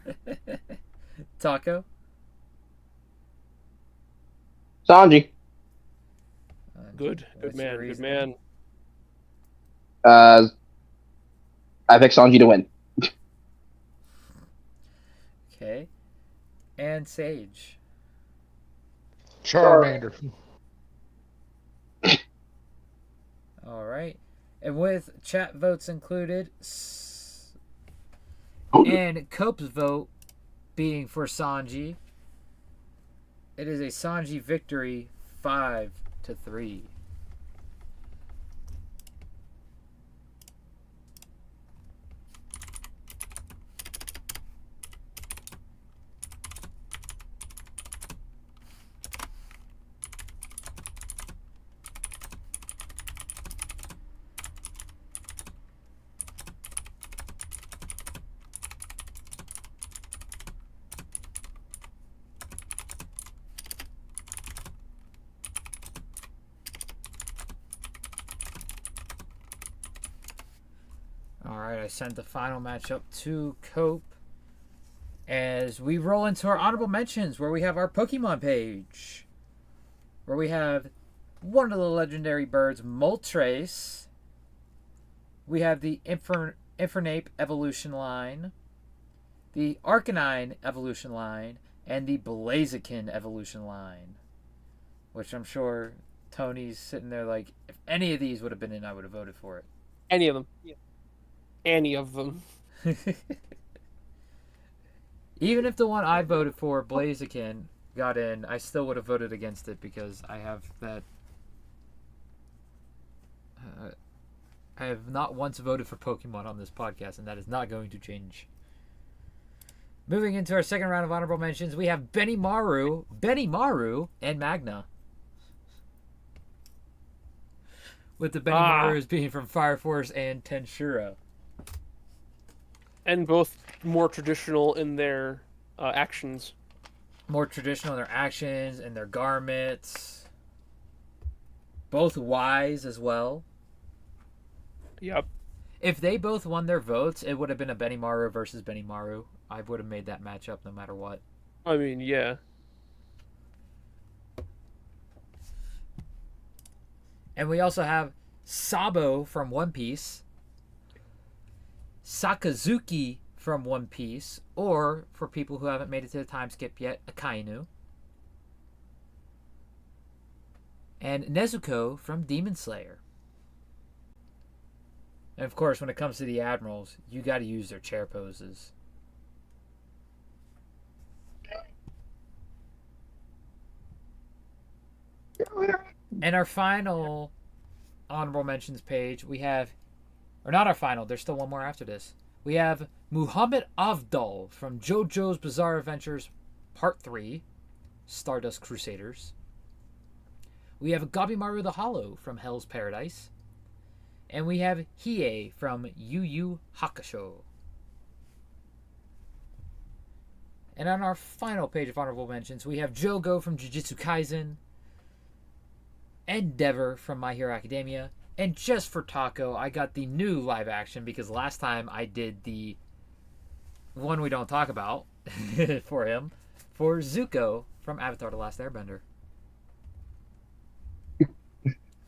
Taco? Sanji. Good man. I pick Sanji to win. Okay. And Sage. Charmander. All right. And with chat votes included, and Cope's vote being for Sanji, it is a Sanji victory 5-3. Alright, I sent the final matchup to Cope. As we roll into our honorable mentions, where we have our Pokemon page. Where we have one of the legendary birds, Moltres. We have the Infernape evolution line, the Arcanine evolution line, and the Blaziken evolution line. Which I'm sure Tony's sitting there like, if any of these would have been in, I would have voted for it. Any of them. Yeah. Any of them. Even if the one I voted for, Blaziken, got in, I still would have voted against it because I have that. I have not once voted for Pokemon on this podcast, and that is not going to change. Moving into our second round of honorable mentions, we have Benimaru, and Magna. With the Benimarus being from Fire Force and Tensura. And both more traditional in their actions. More traditional in their actions and their garments. Both wise as well. Yep. If they both won their votes, it would have been a Benimaru versus Benimaru. I would have made that matchup no matter what. I mean, yeah. And we also have Sabo from One Piece, Sakazuki from One Piece, or, for people who haven't made it to the time skip yet, Akainu. And Nezuko from Demon Slayer. And of course, when it comes to the Admirals, you got to use their chair poses. And our final honorable mentions page, we have, or not our final, there's still one more after this. We have Muhammad Avdal from JoJo's Bizarre Adventures Part 3, Stardust Crusaders. We have Gabimaru the Hollow from Hell's Paradise. And we have Hiei from Yu Yu Hakusho. And on our final page of honorable mentions, we have Jogo from Jujutsu Kaisen, Endeavor from My Hero Academia, and just for Taco, I got the new live action because last time I did the one we don't talk about for him, for Zuko from Avatar The Last Airbender.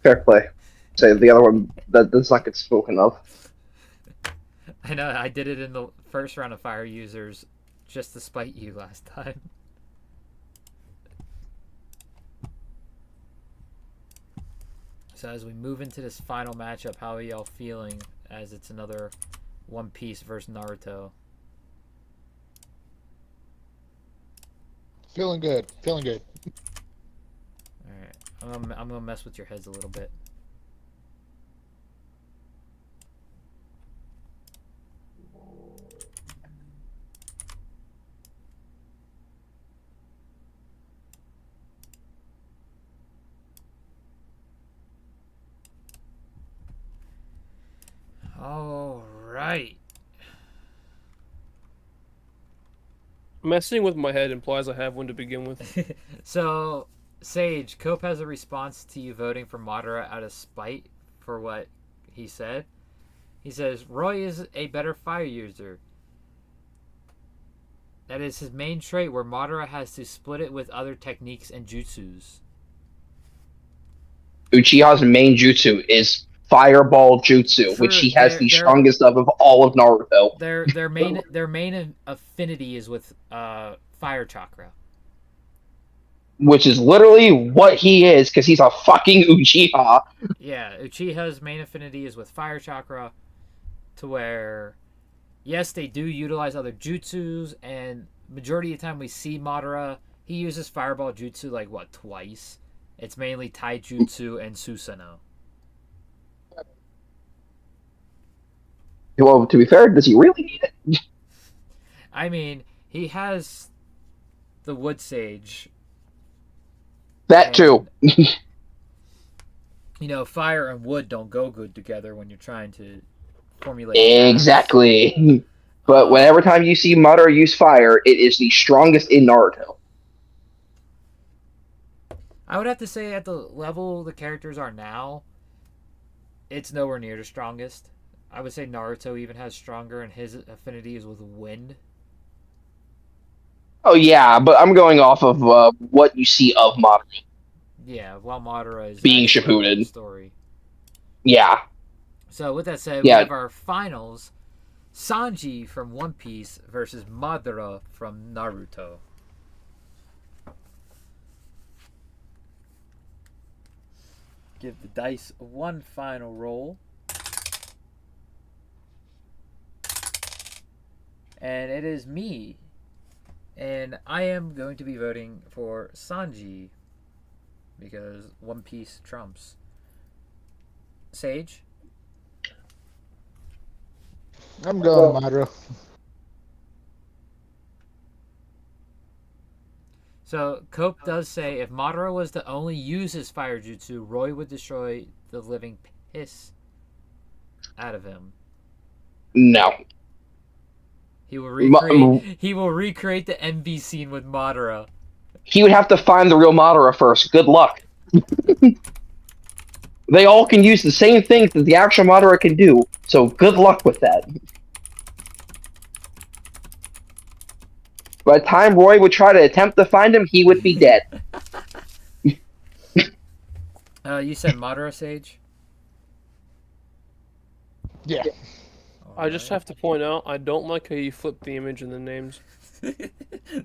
Fair play. Say the other one that does not get spoken of. I know, I did it in the first round of Fire Users just to spite you last time. So as we move into this final matchup, how are y'all feeling as it's another One Piece versus Naruto? Feeling good. Feeling good. Alright, I'm gonna mess with your heads a little bit. All right. Messing with my head implies I have one to begin with. So, Sage, Cope has a response to you voting for Madara out of spite for what he said. He says, Roy is a better fire user. That is his main trait, where Madara has to split it with other techniques and jutsus. Uchiha's main jutsu is Fireball Jutsu, which he has the strongest of all of Naruto. Their main affinity is with fire chakra. Which is literally what he is, because he's a fucking Uchiha. Yeah, Uchiha's main affinity is with fire chakra, to where, yes, they do utilize other jutsus, and majority of the time we see Madara, he uses Fireball Jutsu, like, what, twice? It's mainly Taijutsu and Susanoo. Well, to be fair, does he really need it? I mean, he has the Wood Sage. That too. You know, fire and wood don't go good together when you're trying to formulate. Exactly. But whenever time you see Madara use fire, it is the strongest in Naruto. I would have to say at the level the characters are now, it's nowhere near the strongest. I would say Naruto even has stronger, and his affinity is with wind. Oh yeah, but I'm going off of what you see of Madara Yeah, while Madara is being actually in the Shippuden. story. Yeah, So with that said, we yeah. have our finals: Sanji from One Piece versus Madara from Naruto. Give the dice one final roll. And it is me. And I am going to be voting for Sanji. Because One Piece trumps. Sage? I'm going Madara. So, Cope does say if Madara was to only use his fire jutsu, Roy would destroy the living piss out of him. No. He will recreate the MV scene with Madara. He would have to find the real Madara first. Good luck. They all can use the same things that the actual Madara can do, so good luck with that. By the time Roy would try to attempt to find him, he would be dead. You said Madara, Sage? Yeah. I just have to point out, I don't like how you flip the image and the names.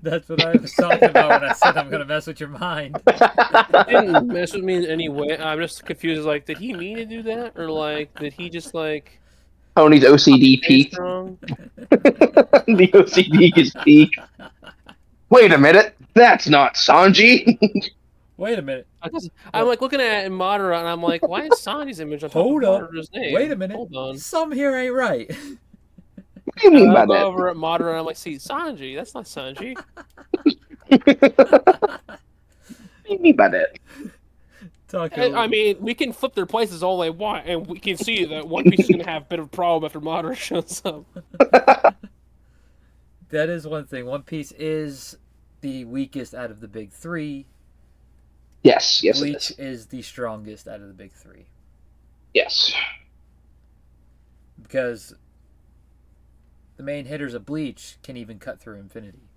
That's what I was talking about when I said I'm gonna mess with your mind. It didn't mess with me in any way. I'm just confused. Like, did he mean to do that, or like, did he just like? Tony's OCD say peaked. wrong? The OCD is peaked. Wait a minute, that's not Sanji. Wait a minute. I'm like looking at Madara, and I'm like, why is Sanji's image on top Hold of up. Madara's name? Wait a minute. Hold on. Some here ain't right. What do you And mean by I go that? over at Madara, and I'm like, see, Sanji, that's not Sanji. What do you mean by that? Taco. I mean, we can flip their places all they want, and we can see that One Piece is going to have a bit of a problem after Madara shows up. That is one thing. One Piece is the weakest out of the big three. Yes, yes, it Bleach is. is the strongest out of the big three. Yes. Because the main hitters of Bleach can even cut through Infinity.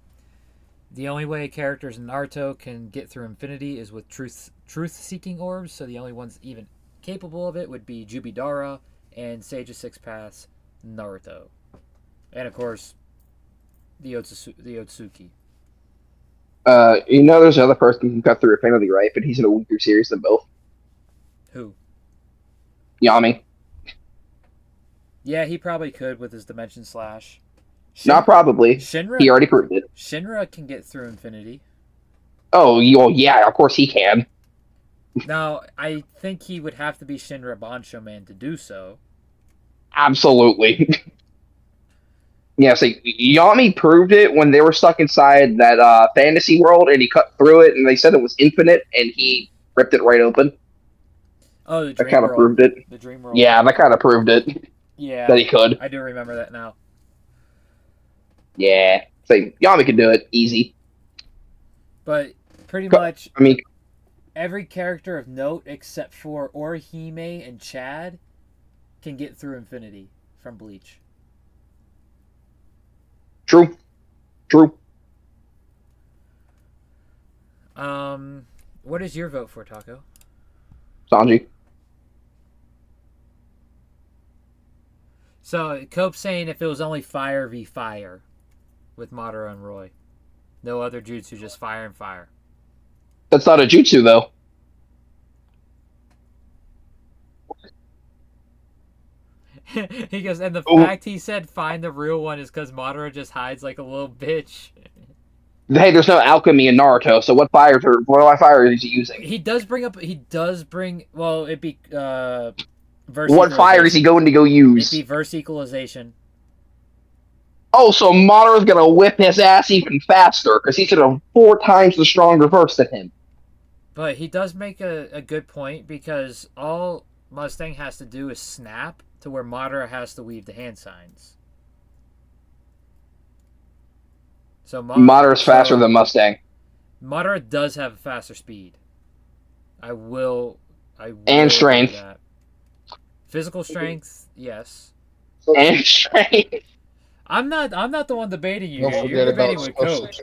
The only way characters in Naruto can get through Infinity is with truth-seeking orbs, so the only ones even capable of it would be Jubidara and Sage of Six Paths, Naruto. And of course, the Otsuki. There's another person who can cut through Infinity, right? But he's in a weaker series than both. Who? Yami. Yeah, he probably could with his Dimension Slash. Not probably. Shinra, He already proved it. Shinra can get through Infinity. Oh, yeah, of course he can. Now, I think he would have to be Shinra Bancho Man to do so. Absolutely. Yeah, so Yami proved it when they were stuck inside that fantasy world, and he cut through it, and they said it was infinite, and he ripped it right open. Oh, the That Dream kind of World. proved it. The Dream World. Yeah, that kind of proved it. Yeah. That he could. I do remember that now. Yeah. So Yami could do it. Easy. But pretty much I mean, every character of note except for Orihime and Chad can get through Infinity from Bleach. true. True. What is your vote for, Taco? Sanji. So, Cope's saying if it was only fire v fire with Madara and Roy. No other jutsu, just fire and fire. That's not a jutsu, though. He goes, and the Oh. fact he said find the real one is because Madara just hides like a little bitch. Hey, there's no alchemy in Naruto, so what fire is he using? He does bring, well, it'd be, verse What fire is he going to go It'd use? be verse equalization. Oh, so Madara's gonna whip his ass even faster, because he's in a 4 times the stronger verse than him. But he does make a good point, because all Mustang has to do is snap to where Madara has to weave the hand signs. So Madara's faster than Mustang. Madara does have a faster speed. I will And strength. agree with that. Physical strength, yes. And strength. I'm not the one debating you Don't here. You're forget about debating with Coach.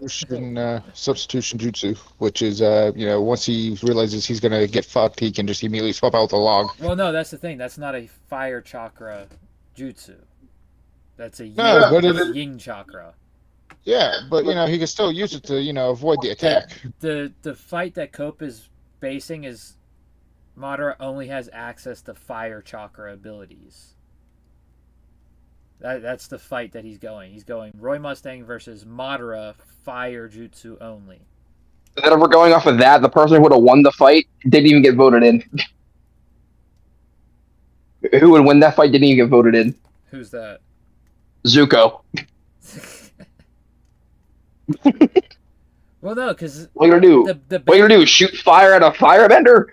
substitution jutsu, which is once he realizes he's gonna get fucked, he can just immediately swap out the log. Well, no, that's the thing. That's not a fire chakra jutsu. That's a No, but yin chakra. yeah, but he can still use it to avoid the attack. The fight that Cope is basing is Madara only has access to fire chakra abilities. That's the fight that he's going. He's going Roy Mustang versus Madara, fire jutsu only. Then if we're going off of that, the person who would have won the fight didn't even get voted in. Who would win that fight didn't even get voted in. Who's that? Zuko. Well, no, because What you gonna do? What you gonna do? Shoot fire at a firebender?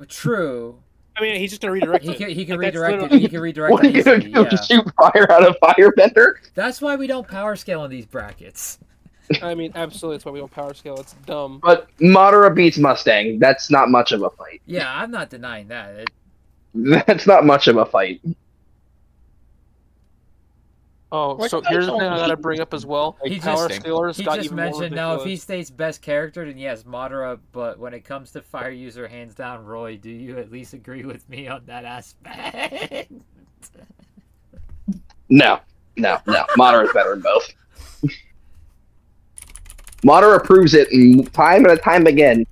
True. I mean, he's just gonna redirect it. He can Like, redirect that's it. He can redirect What are it you gonna easily. do? Yeah. Shoot fire at a firebender? That's why we don't power scale in these brackets. I mean, absolutely, that's why we don't power scale. It's dumb. But Madara beats Mustang. That's not much of a fight. Yeah, I'm not denying that. That's not much of a fight. Oh, Like, so here's the thing I gotta bring up as well. He Power just- scalers He got just even more mentioned now if he ridiculous. states best character, then yes, Madara. But when it comes to fire user, hands down, Roy. Do you at least agree with me on that aspect? No. Madara is better than both. Madara proves it time and time again.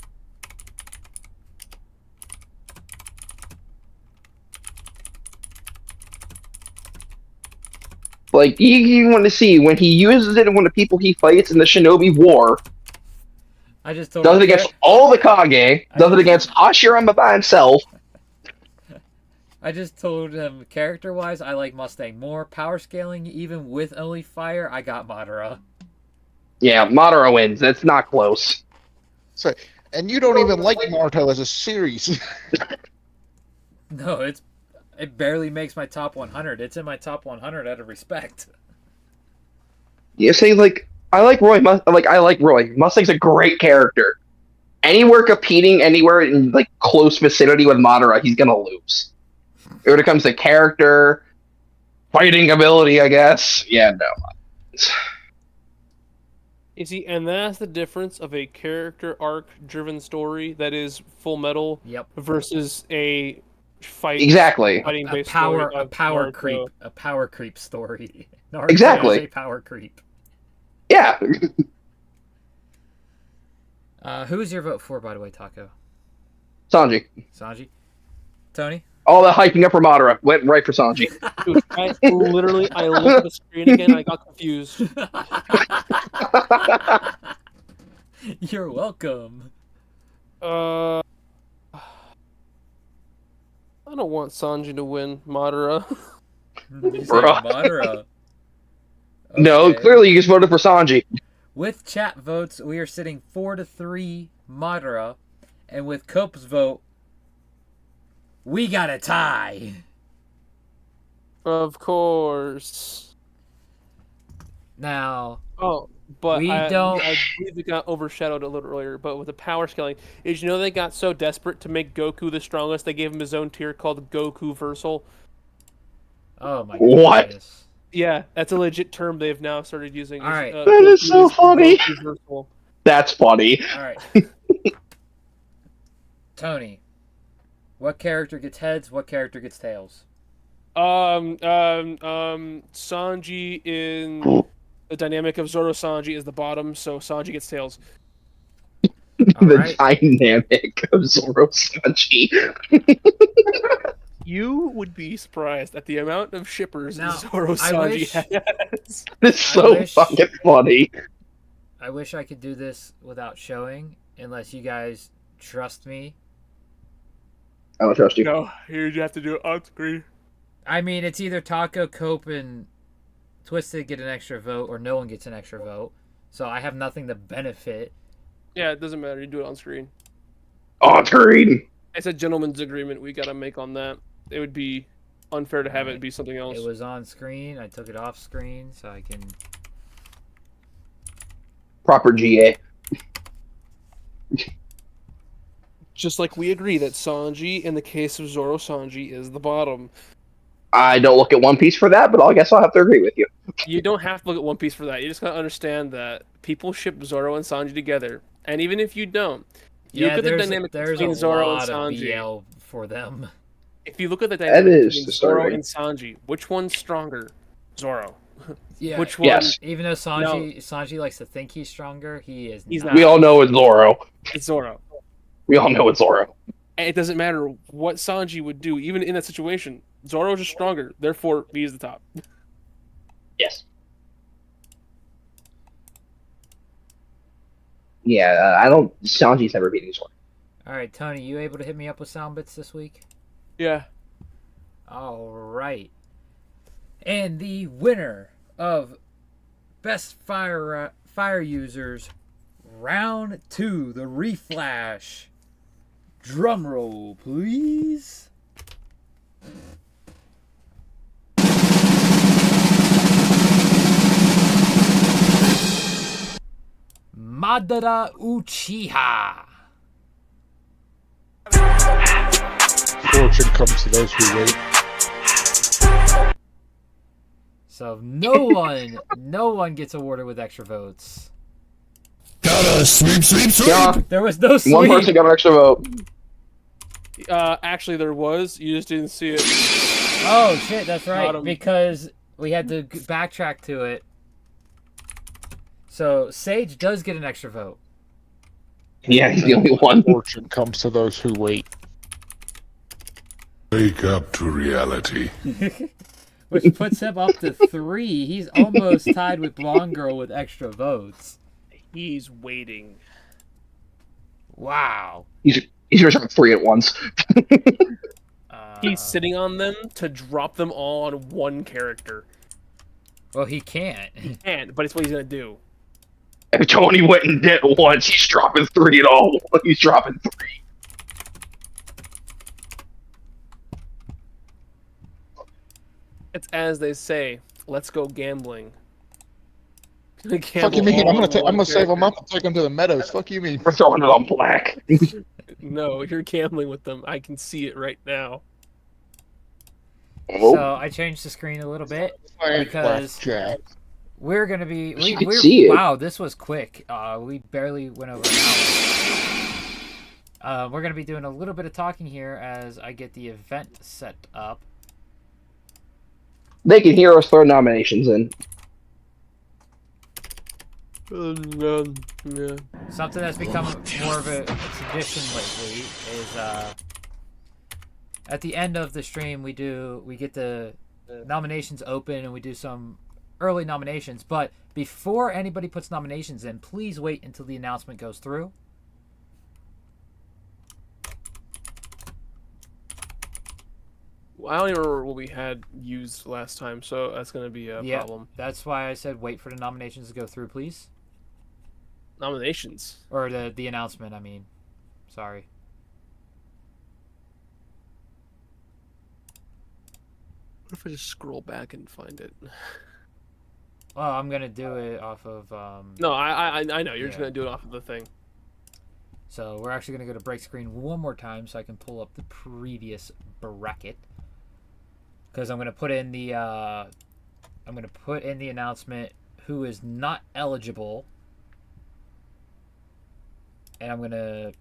Like, you want to see when he uses it in one of the people he fights in the Shinobi War, I just told does him it against all the Kage, does it against Hashirama by himself. I just told him character-wise, I like Mustang more. Power scaling, even with only fire, I got Madara. Yeah, Madara wins. That's not close. So, and you don't even like Naruto as a series. No, it barely makes my top 100. It's in my top 100 out of respect. You say I like Roy. I like Roy. Mustang's a great character. Anywhere competing, anywhere in close vicinity with Madara, he's gonna lose. When it comes to character, fighting ability, I guess. Yeah, no. You see, and that's the difference of a character arc-driven story that is Full Metal Yep. versus a fighting A based power story. a power creep story. Naruto Exactly. is a power creep. Yeah. Who is your vote for, by the way, Taco? Sanji. Sanji? Tony? All the hyping up for Madara went right for Sanji. Dude, I looked at the screen again. I got confused. You're welcome. I don't want Sanji to win Madara. You say Bruh. Madara. No, Okay. clearly you just voted for Sanji. With chat votes, we are sitting 4-3 Madara, and with Cope's vote, we got a tie. Of course. Now, Oh, but We I don't- believe it got overshadowed a little earlier. But with the power scaling, did you know they got so desperate to make Goku the strongest, they gave him his own tier called Goku Versal. oh my What? goodness. Yeah, that's a legit term they've now started using. All right. That is so funny. Goku Versal. That's funny. All right. Tony, what character gets heads? What character gets tails? Sanji in the dynamic of Zoro Sanji is the bottom, so Sanji gets tails. All The right. dynamic of Zoro Sanji. You would be surprised at the amount of shippers Now, Zoro I Sanji wish- has. It's so wish- fucking funny. I wish I could do this without showing, unless you guys trust me. I don't trust you. No, you have to do it on screen. I mean, it's either Taco, Cope, and Twisted get an extra vote, or no one gets an extra vote. So I have nothing to benefit. Yeah, it doesn't matter. You do it on screen. On screen. It's a gentleman's agreement we gotta make on that. It would be unfair to have it be something else. It was on screen. I took it off screen so I can. Proper GA. Just like we agree that Sanji, in the case of Zoro Sanji, is the bottom. I don't look at One Piece for that, but I guess I'll have to agree with you. You don't have to look at One Piece for that. You just gotta understand that people ship Zoro and Sanji together, and even if you don't, you look at the dynamic between Zoro and Sanji. BL for them. If you look at the dynamic between the Zoro story. and Sanji, which one's stronger? Zoro. Yeah. Which one? Yes. Even though Sanji likes to think he's stronger, he's He's not. We all know it's Zoro. It's Zoro. We all know it's Zoro. And it doesn't matter what Sanji would do, even in that situation. Zoro's just stronger. Therefore, he is the top. Yes. Yeah, I don't. Sanji's never beating Zoro. All right, Tony, you able to hit me up with sound bits this week? Yeah. All right. And the winner of Best Fire Users Round 2, the REFLASH. Drum roll, please. Madara Uchiha. Fortune comes to those who wait. So no one gets awarded with extra votes. Gotta sweep. Yeah, There was no sweep. one person got an extra vote. Actually, there was. You just didn't see it. Oh shit, that's right. Bottom. Because we had to backtrack to it. So Sage does get an extra vote. Yeah, he's the only one. Fortune comes to those who wait. Wake up to reality. Which puts him up to 3. He's almost tied with Blonde Girl with extra votes. He's waiting. Wow. He's gonna try 3 at once. He's sitting on them to drop them all on one character. Well, he can't. And but it's what he's gonna do. If Tony went and did it once, he's dropping 3 at all. He's dropping 3. It's as they say. Let's go gambling. Fuck you mean? I'm gonna save them up and take them to the meadows. Fuck you mean? We're throwing it on black. No, you're gambling with them. I can see it right now. Oh, So I changed the screen a little bit because Blackjack. we're gonna be. You can see it. Wow, this was quick. We barely went over an hour. We're gonna be doing a little bit of talking here as I get the event set up. they can hear us throw nominations in. Yeah. Something that's become more of a tradition lately is at the end of the stream we get the nominations open and we do some early nominations, but before anybody puts nominations in, please wait until the announcement goes through. Well, I don't even remember what we had used last time, so that's gonna be a problem. That's why I said wait for the nominations to go through, please. Nominations. Or the announcement, I mean. Sorry. What if I just scroll back and find it? Well, I'm gonna do it off of No, I know. You're just Yeah. gonna do it off of the thing. So we're actually gonna go to break screen one more time so I can pull up the previous bracket. Because I'm gonna put in the announcement who is not eligible. And I'm gonna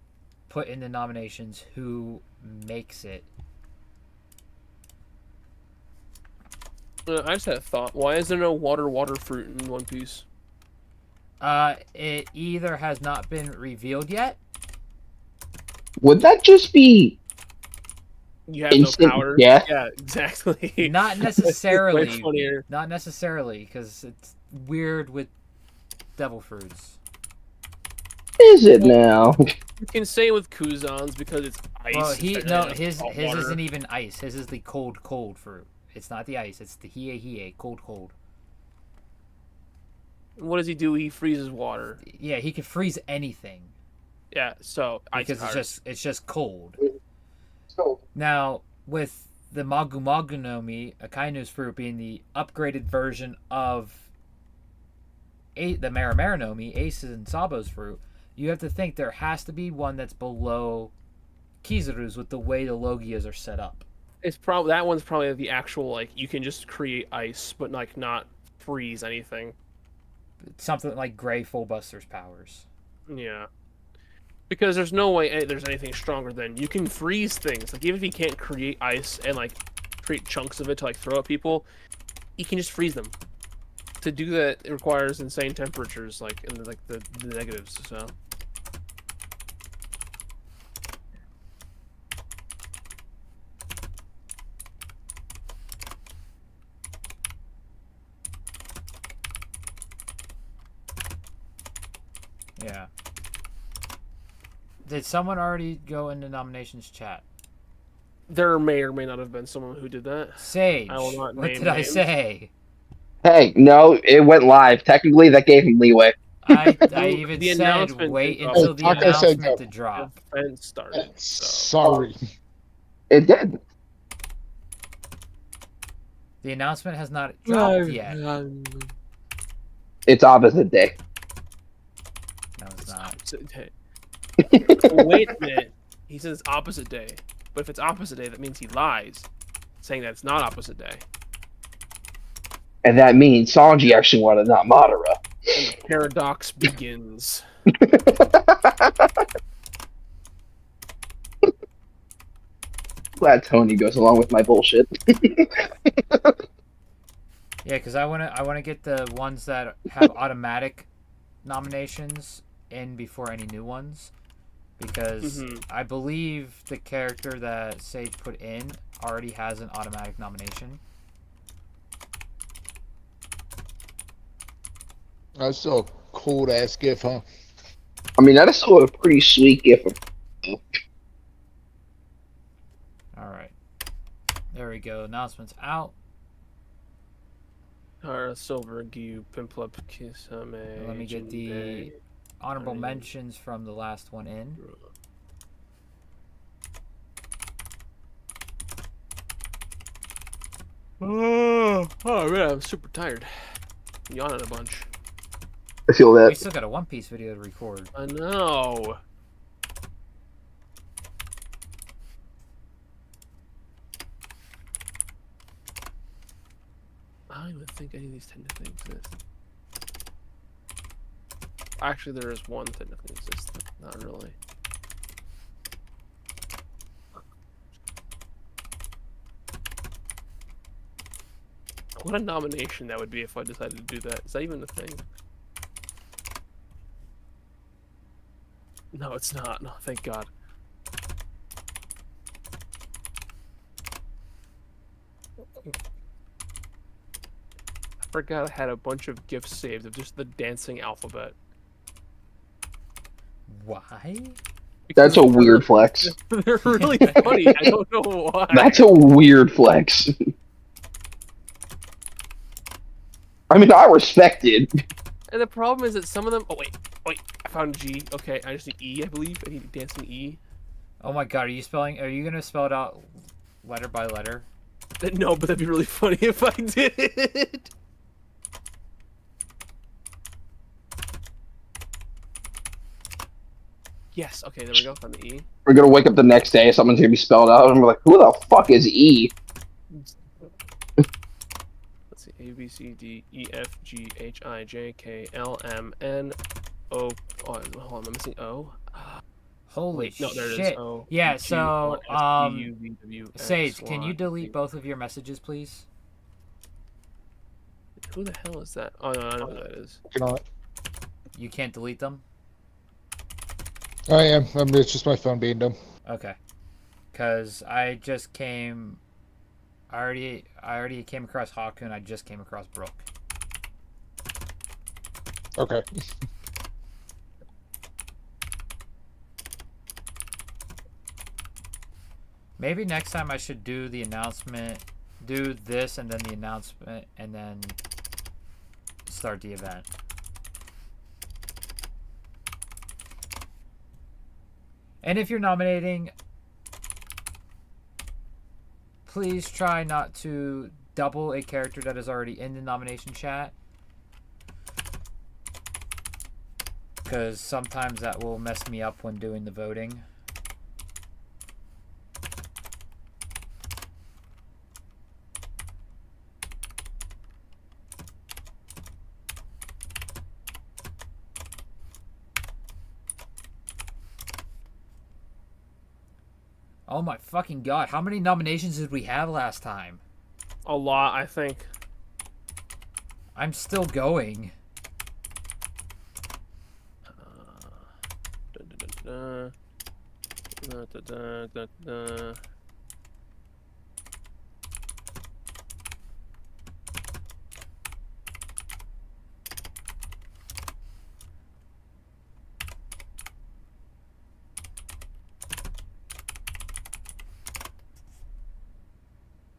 put in the nominations who makes it. I just had a thought. Why is there no water fruit in One Piece? It either has not been revealed yet. Would that just be You have instant? no power. Yeah. Yeah, exactly. Not necessarily. Way funnier. Not necessarily, because it's weird with devil fruits. Is it now? You can say with Kuzans because it's ice. Well, instead of his hot water. isn't even ice. His is the cold fruit. It's not the ice. It's the hie cold. What does he do? He freezes water. Yeah, he can freeze anything Yeah, so ice because it's just cold. So, Now with the Magu Magu no Mi, Akainu's fruit being the upgraded version of the Maramara no Mi, Ace and Sabo's fruit, you have to think there has to be one that's below Kizaru's with the way the Logias are set up. It's probably that one's probably the actual like you can just create ice, but like not freeze anything. Something like Gray Fullbuster's powers. Yeah, because there's no way there's anything stronger than you can freeze things. Like even if you can't create ice and like create chunks of it to like throw at people, you can just freeze them. To do that, it requires insane temperatures, like in the negatives. So. Yeah. Did someone already go into nominations chat? There may or may not have been someone who did that. Sage. I will not What name did I names. say? Hey, no, it went live. Technically, that gave him leeway. I even The said announcement wait is up. until the Taco said announcement go. to drop. The event started. So. Sorry. It did. The announcement has not dropped yet. It's opposite day. No, it's not. Opposite day. Wait a minute. He says it's opposite day. But if it's opposite day, that means he lies, saying that it's not opposite day. And that means Sanji actually wanted not Madara. And the paradox begins. Glad Tony goes along with my bullshit. Yeah, because I wanna get the ones that have automatic nominations in before any new ones, because I believe the character that Sage put in already has an automatic nomination. That's still a cool ass gif, huh? I mean, that is still a pretty sweet gift. All right, there we go. Announcements out. Our silver Gyu Pimplep Kisame. Let me get the honorable mentions from the last one in. Oh man, I'm super tired. I'm yawning a bunch. I feel We that. still got a One Piece video to record. I know. I don't even think any of these technically exist. Actually, there is one technically exists. Not really. What a nomination that would be if I decided to do that. Is that even a thing? No, it's not. No, thank God. I forgot I had a bunch of gifts saved of just the dancing alphabet. Why? That's a weird flex. They're really funny. I don't know why. That's a weird flex. I mean, I respect it. And the problem is that some of them. Oh wait. I found G. Okay, I just need E. I believe I need dancing E. Oh my God, are you gonna spell it out letter by letter? No, but that'd be really funny if I did. Yes. Okay, there we go. Found the E. We're gonna wake up the next day, someone's gonna be spelled out, and we're like, who the fuck is E? Let's see. A B C D E F G H I J K L M N O. Oh, hold on, I'm missing O. Holy Wait, no, there it is. shit. O, Yeah, G, so, S, T, U, V, W, X, Sage, can you Y, delete Z. both of your messages, please? Who the hell is that? Oh no, I know who that is. Cannot. You can't delete them? I am. It's just my phone being dumb. Okay. Because I already came across Haku, and I just came across Brooke. Okay. Maybe next time I should do the announcement, do this and then the announcement, and then start the event. And if you're nominating, please try not to double a character that is already in the nomination chat, because sometimes that will mess me up when doing the voting. Oh my fucking god! How many nominations did we have last time? A lot, I think. I'm still going.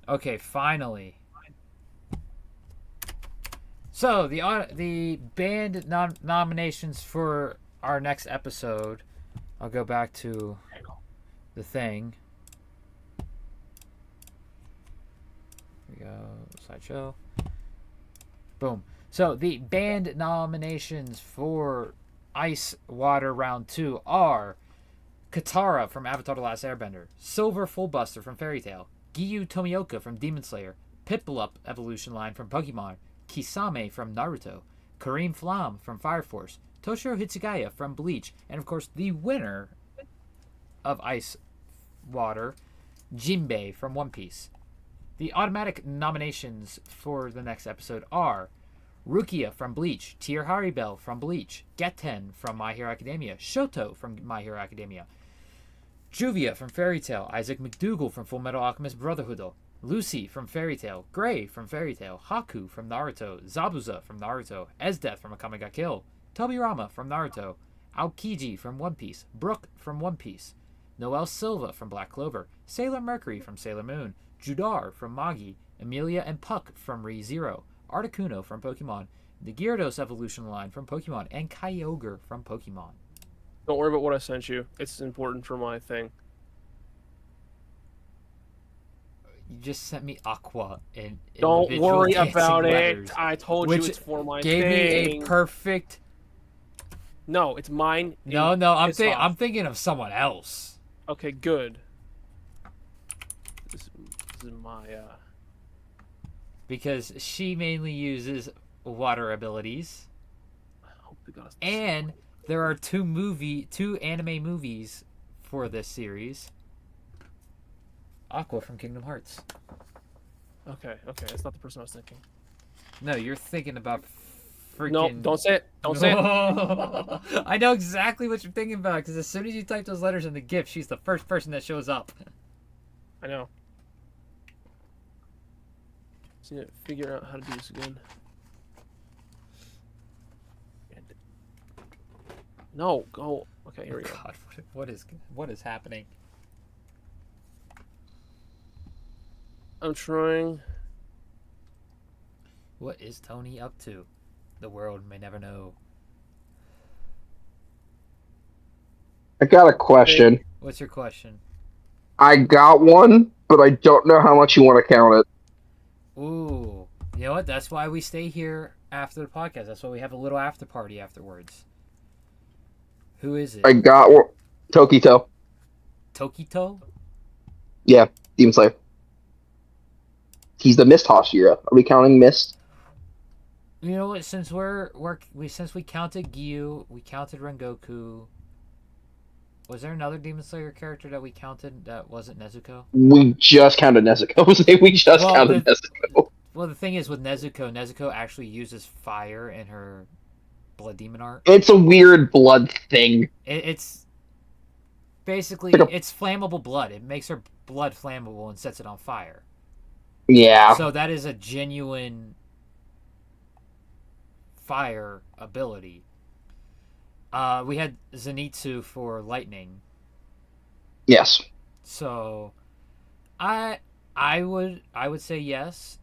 Okay, finally. So the band nominations for our next episode. I'll go back to the thing. Here we go, slideshow. Boom. So the band nominations for Ice Water Round 2 are Katara from Avatar The Last Airbender, Silver Fullbuster from Fairy Tail, Giyu Tomioka from Demon Slayer, Piplup Evolution Line from Pokemon, Kisame from Naruto, Kareem Flam from Fire Force, Toshiro Hitsugaya from Bleach, and of course the winner of Ice Water, Jinbei from One Piece. The automatic nominations for the next episode are Rukia from Bleach, Tear Haribel from Bleach, Getten from My Hero Academia, Shoto from My Hero Academia, Juvia from Fairy Tail, Isaac McDougall from Full Metal Alchemist Brotherhood, Lucy from Fairy Tail, Gray from Fairy Tail, Haku from Naruto, Zabuza from Naruto, Esdeath from Akame ga Kill, Tobirama from Naruto, Aokiji from One Piece, Brook from One Piece, Noelle Silva from Black Clover, Sailor Mercury from Sailor Moon, Judar from Magi, Amelia and Puck from ReZero, Articuno from Pokemon, the Gyarados Evolution Line from Pokemon, and Kyogre from Pokemon. Don't worry about what I sent you. It's important for my thing. You just sent me Aqua in Don't individual worry dancing about letters, it. I told which you it's for my gave thing. me a perfect. No, it's mine. No, I'm thinking of someone else. Okay, good. This is my Because she mainly uses water abilities, I hope they got us the and there are two anime movies for this series. Aqua from Kingdom Hearts. Okay, it's not the person I was thinking. No, you're thinking about freaking. No, don't say it. Don't say it. I know exactly what you're thinking about because as soon as you type those letters in the GIF, she's the first person that shows up. I know. Just need to figure out how to do this again. No, go. Okay, here we go. God, what is happening? I'm trying. What is Tony up to? The world may never know. I got a question. What's your question? I got one, but I don't know how much you want to count it. Ooh, you know what? That's why we stay here after the podcast. That's why we have a little after party afterwards. Who is it? I got one. Tokito. Tokito? Yeah, Demon Slayer. He's the Mist Hashira. Are we counting Mist? You know what? Since since we counted Gyu, we counted Rengoku. Was there another Demon Slayer character that we counted that wasn't Nezuko? We just counted Nezuko. We just counted Nezuko. Well, the thing is with Nezuko actually uses fire in her blood demon art. It's a weird blood thing. It's basically it's flammable blood. It makes her blood flammable and sets it on fire. Yeah. So that is a genuine fire ability. We had Zenitsu for lightning. Yes. So I would say yes.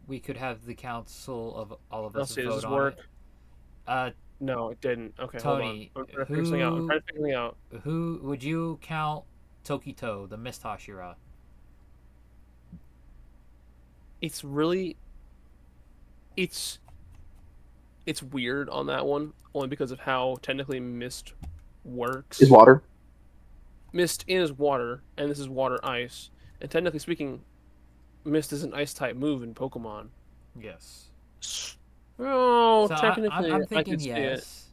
We could have the council of all of us vote on it. No, it didn't. Okay, Tony, hold on. I'm trying to figure something out. Who would you count Tokito, the Mist Hashira? It's really it's weird on that one, only because of how technically Mist works. Is water. Mist is water, and this is water ice. And technically speaking, Mist is an ice type move in Pokemon. Yes. Oh, So technically, I'm I thinking could see it. yes.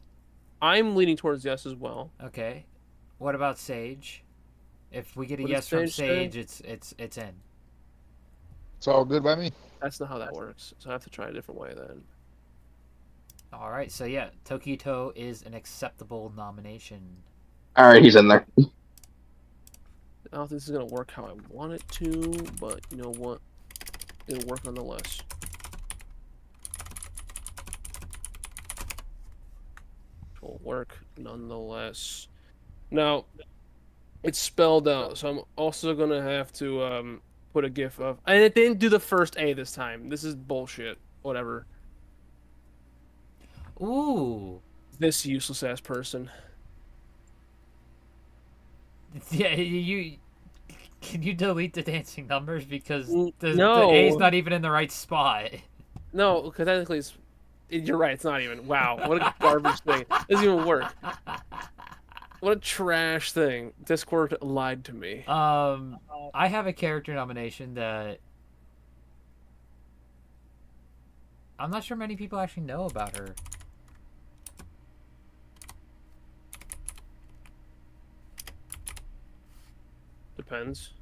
I'm leaning towards yes as well. Okay. What about Sage? If we get a What yes does from Sage Sage, say? it's in. It's all good by me. That's not how that works. So I have to try a different way then. All right, so yeah, Tokito is an acceptable nomination. All right, he's in there. I don't think this is gonna work how I want it to, but you know what? It'll work nonetheless. It'll work nonetheless. Now, it's spelled out, so I'm also gonna have to put a GIF of. And it didn't do the first A this time. This is bullshit. Whatever. Ooh. This useless ass person. Yeah, you can you delete the dancing numbers because the No. A's not even in the right spot. No, because technically you're right. It's not even. Wow, what a garbage thing. It doesn't even work. What a trash thing. Discord lied to me. I have a character nomination that I'm not sure many people actually know about her. Depends.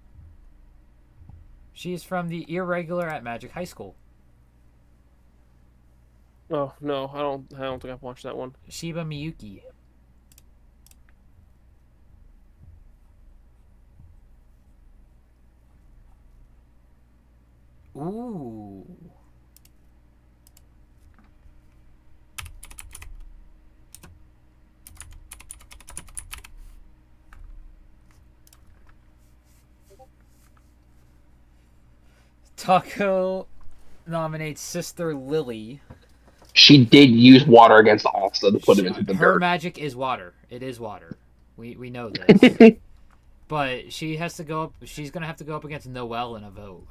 She's from the Irregular at Magic High School. Oh no, I don't think I've watched that one. Shiba Miyuki. Ooh. Taco nominates Sister Lily. She did use water against Asta to put him into the Her dirt. magic is water. It is water. We know this. But she has to go up. She's gonna have to go up against Noelle in a vote.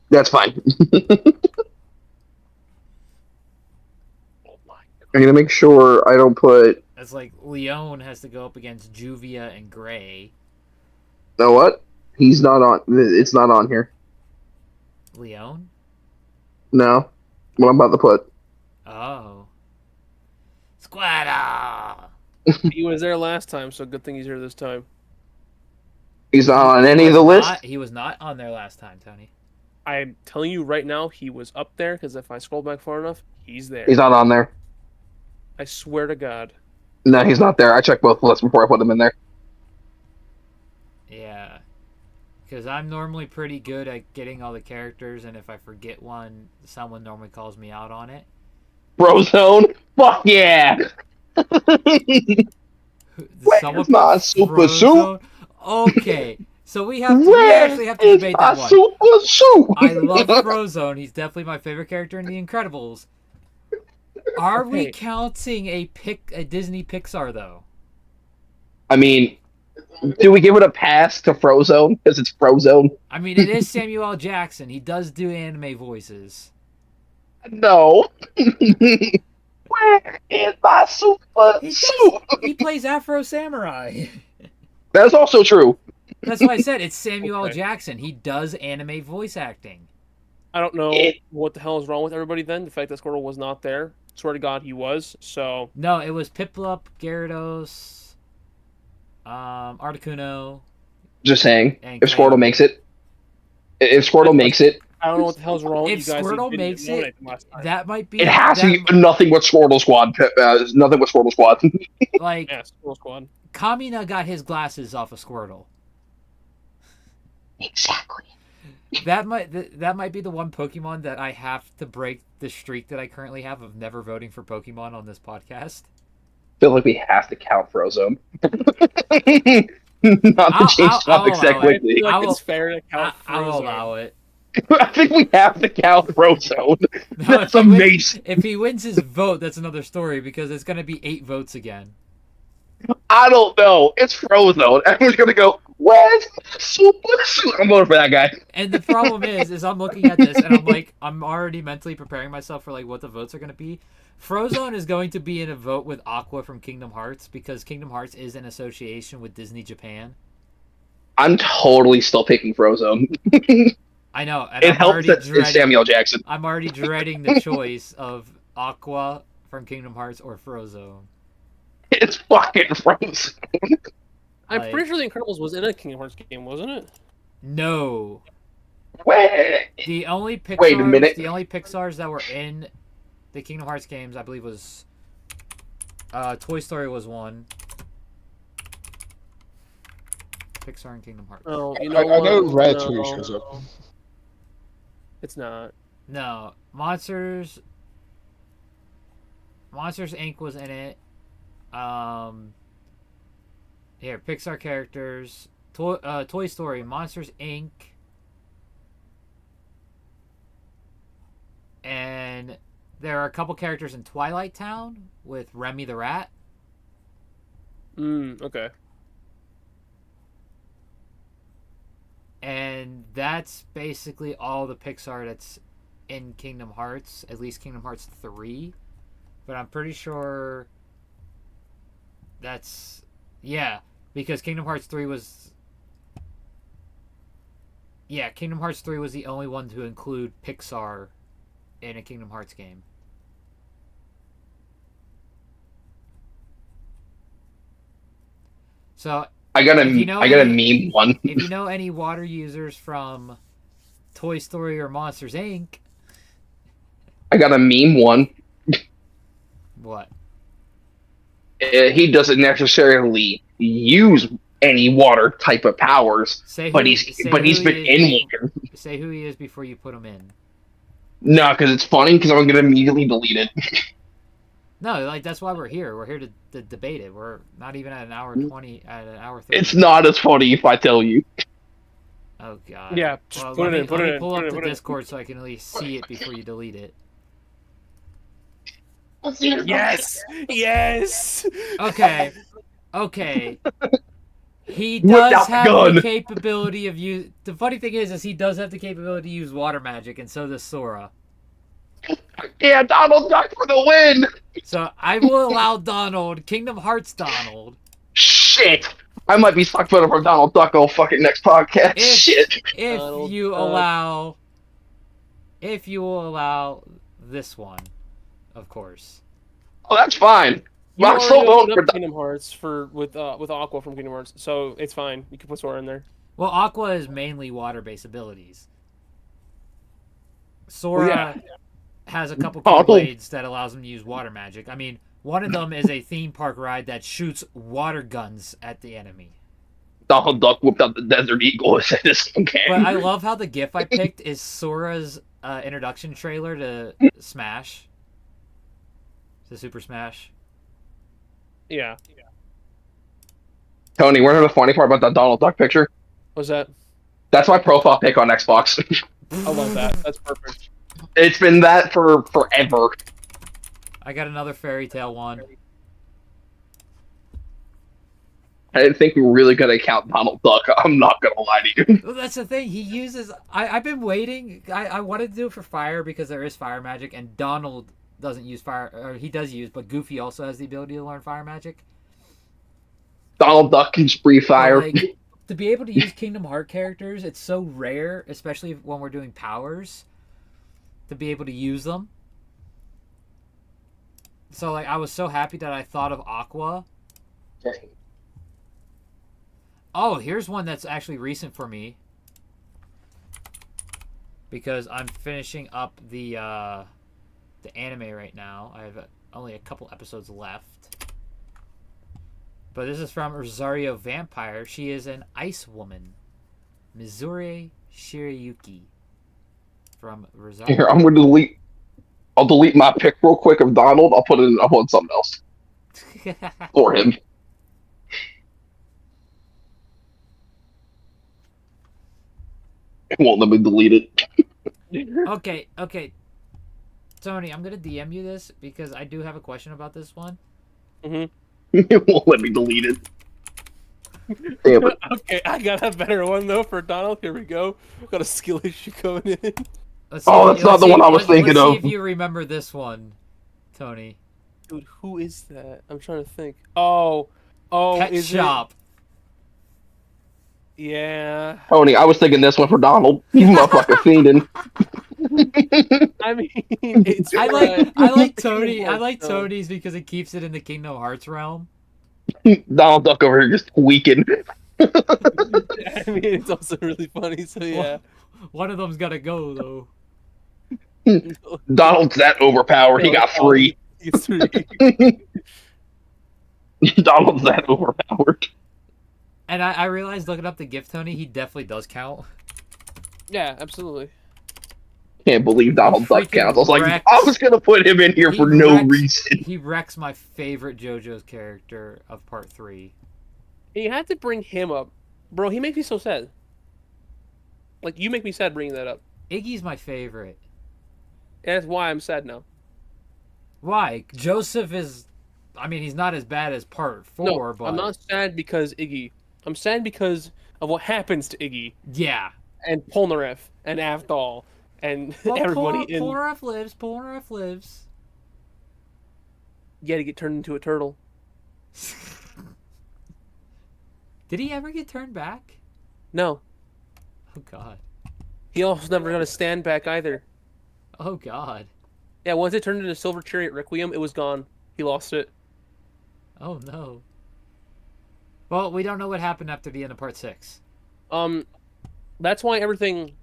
That's fine. I'm gonna make sure I don't put. It's like Leone has to go up against Juvia and Gray. Know what? He's not on. It's not on here. Leone? No. What I'm about to put. Oh. Squada! He was there last time, so good thing he's here this time. He's not on any of the list. He was not on there last time, Tony. I'm telling you right now, he was up there because if I scroll back far enough, he's there. He's not on there. I swear to God. No, he's not there. I checked both lists before I put him in there. Yeah. Because I'm normally pretty good at getting all the characters, and if I forget one, someone normally calls me out on it. Brozone? Fuck yeah! Someone my put super Frozone? Okay. So we actually have to Where debate is my that one. super suit? I love Frozone. He's definitely my favorite character in The Incredibles. Are we Hey. counting a Disney Pixar though? I mean, do we give it a pass to Frozone because it's Frozone? I mean, it is Samuel L. Jackson. He does do anime voices. No. Where is my super suit? He plays Afro Samurai. That's also true. That's why I said it's Samuel L. Okay. Jackson. He does anime voice acting. I don't know It- what the hell is wrong with everybody then. The fact that Squirtle was not there. Swear to God, he was. So, No, it was Piplup, Gyarados, Articuno. Just saying, And if Squirtle Kyogre. makes it, if Squirtle makes it, I don't know what the hell's wrong with If you guys. You Squirtle didn't makes nominate it, them last time. that might be. it has to that, be nothing but Squirtle Squad. Nothing but Squirtle Squad. Like, Yeah, Squirtle Squad. Kamina got his glasses off of Squirtle. Exactly. That might be the one Pokemon that I have to break the streak that I currently have of never voting for Pokemon on this podcast. Feel like we have to count Frozone. Not to change I'll topics that allow it. I quickly. feel like I will- it's fair to count I will Frozone. allow it. I think we have to count Frozone. No, That's if he wins- amazing. If he wins his vote, that's another story because it's going to be 8 votes again. I don't know. It's Frozone. Everyone's gonna go, where's super suit? I'm voting for that guy. And the problem is I'm looking at this and I'm like, I'm already mentally preparing myself for like what the votes are going to be. Frozone is going to be in a vote with Aqua from Kingdom Hearts because Kingdom Hearts is in association with Disney Japan. I'm totally still picking Frozone. I know, and It I'm helps already that it's dreading. Samuel Jackson. I'm already dreading the choice of Aqua from Kingdom Hearts or Frozone. It's fucking frozen. I'm Like- pretty sure The Incredibles was in a Kingdom Hearts game, wasn't it? No. Wait. The only Pixars, Wait a minute. The only Pixars that were in the Kingdom Hearts games, I believe, was Toy Story was one. Pixar and Kingdom Hearts. Oh, you I know what? know Ratatouille No. shows up. It's not. No, Monsters Inc. was in it. Here, Pixar characters. Toy Story, Monsters Inc. And there are a couple characters in Twilight Town with Remy the Rat. Okay. And that's basically all the Pixar that's in Kingdom Hearts, at least Kingdom Hearts 3. But I'm pretty sure that's... Yeah, because Kingdom Hearts 3 was... Yeah, Kingdom Hearts 3 was the only one to include Pixar in a Kingdom Hearts game. So, I got If you know a any- meme one. if you know any water users from Toy Story or Monsters Inc., I got a meme one. what? He doesn't necessarily use any water type of powers, Say but who- he's say but who he's he been is in before- water. Say who he is before you put him in. No, because it's funny. Because I'm gonna immediately delete it. No, like that's why we're here. We're here to debate it. We're not even at an hour 20, at an hour 30. It's not as funny if I tell you. Oh god. Yeah, just Well, put let it me, in, put let it me in, pull put up it in, the put it in. Discord so I can at least see it before you delete it. Yes! Yes! Okay. Okay. He Whip does out the have gun. the capability of use. The funny thing is he does have the capability to use water magic, and so does Sora. Yeah, Donald Duck for the win. So I will allow Donald, Kingdom Hearts Donald, Shit. I might be stuck better for Donald Duck all fucking next podcast. If- Shit. if Donald you Duck. allow, if you will allow this one, of course. Oh, that's fine. You I'm so already opened voting up for Kingdom Hearts with Aqua from Kingdom Hearts, so it's fine. You can put Sora in there. Well, Aqua is mainly water-based abilities. Sora yeah. has a couple Oh. Keyblades that allows him to use water magic. I mean, one of them is a theme park ride that shoots water guns at the enemy. Donald Duck whipped out the Desert Eagle and said this game. But I love how the GIF I picked is Sora's introduction trailer to Smash. To Super Smash. Yeah. Tony, wanna know the funny part about that Donald Duck picture? What's that? That's my profile pic on Xbox. I love that. That's perfect. It's been that for forever. I got another fairy tale one. I didn't think we were really gonna count Donald Duck. I'm not gonna lie to you. Well, that's the thing. He uses. I've been waiting. I wanted to do it for fire because there is fire magic, and Donald doesn't use fire. Or he does use, but Goofy also has the ability to learn fire magic. Donald Duck can spree fire. But, like, to be able to use Kingdom Heart characters, it's so rare, especially when we're doing powers, to be able to use them. So, like, I was so happy that I thought of Aqua. Oh, here's one that's actually recent for me. Because I'm finishing up the anime right now. I have only a couple episodes left. But this is from Rosario Vampire. She is an ice woman. Mizure Shirayuki. From Rosario. Here, I'm gonna delete. I'll delete my pic real quick of Donald. I'll put something else for him. It won't let me delete it. Okay. Tony, I'm going to DM you this because I do have a question about this one. It won't let me delete it. Damn it. Okay, I got a better one though for Donald. Here we go. Got a skill issue coming in. Let's Oh, see- that's not let's the see- one I was let's thinking see of. if you remember this one, Tony. Dude, who is that? I'm trying to think. Oh, Pet is Shop. it? Yeah. Tony, I was thinking this one for Donald. You motherfucking fiending. I mean, it's I right. like Tony. I Kingdom like Hearts, though. Tony's because it keeps it in the Kingdom Hearts realm. Donald Duck over here just tweaking. I mean, it's also really funny. So yeah. One of them's gotta go though. Donald's that overpowered. He got three. He gets three. Donald's that overpowered. And I realized looking up the gift Tony, he definitely does count. Yeah, absolutely. Can't believe Donald Duck Freaking counts. I was like, wrecks. I was gonna put him in here He for no wrecks- reason. He wrecks my favorite JoJo's character of part 3. You had to bring him up, bro. He makes me so sad. Like you make me sad bringing that up. Iggy's my favorite. And that's why I'm sad now. Why? Joseph is... I mean, he's not as bad as part 4, No, but... I'm not sad because Iggy. I'm sad because of what happens to Iggy Yeah. and Polnareff and Avdol and everybody in. Polnareff lives. Polnareff lives. You had to get turned into a turtle. Did he ever get turned back? No, Oh, God. he also never got a stand back either. Oh, God. Yeah, once it turned into Silver Chariot Requiem, it was gone. He lost it. Oh, no. Well, we don't know what happened after the end of part 6. That's why everything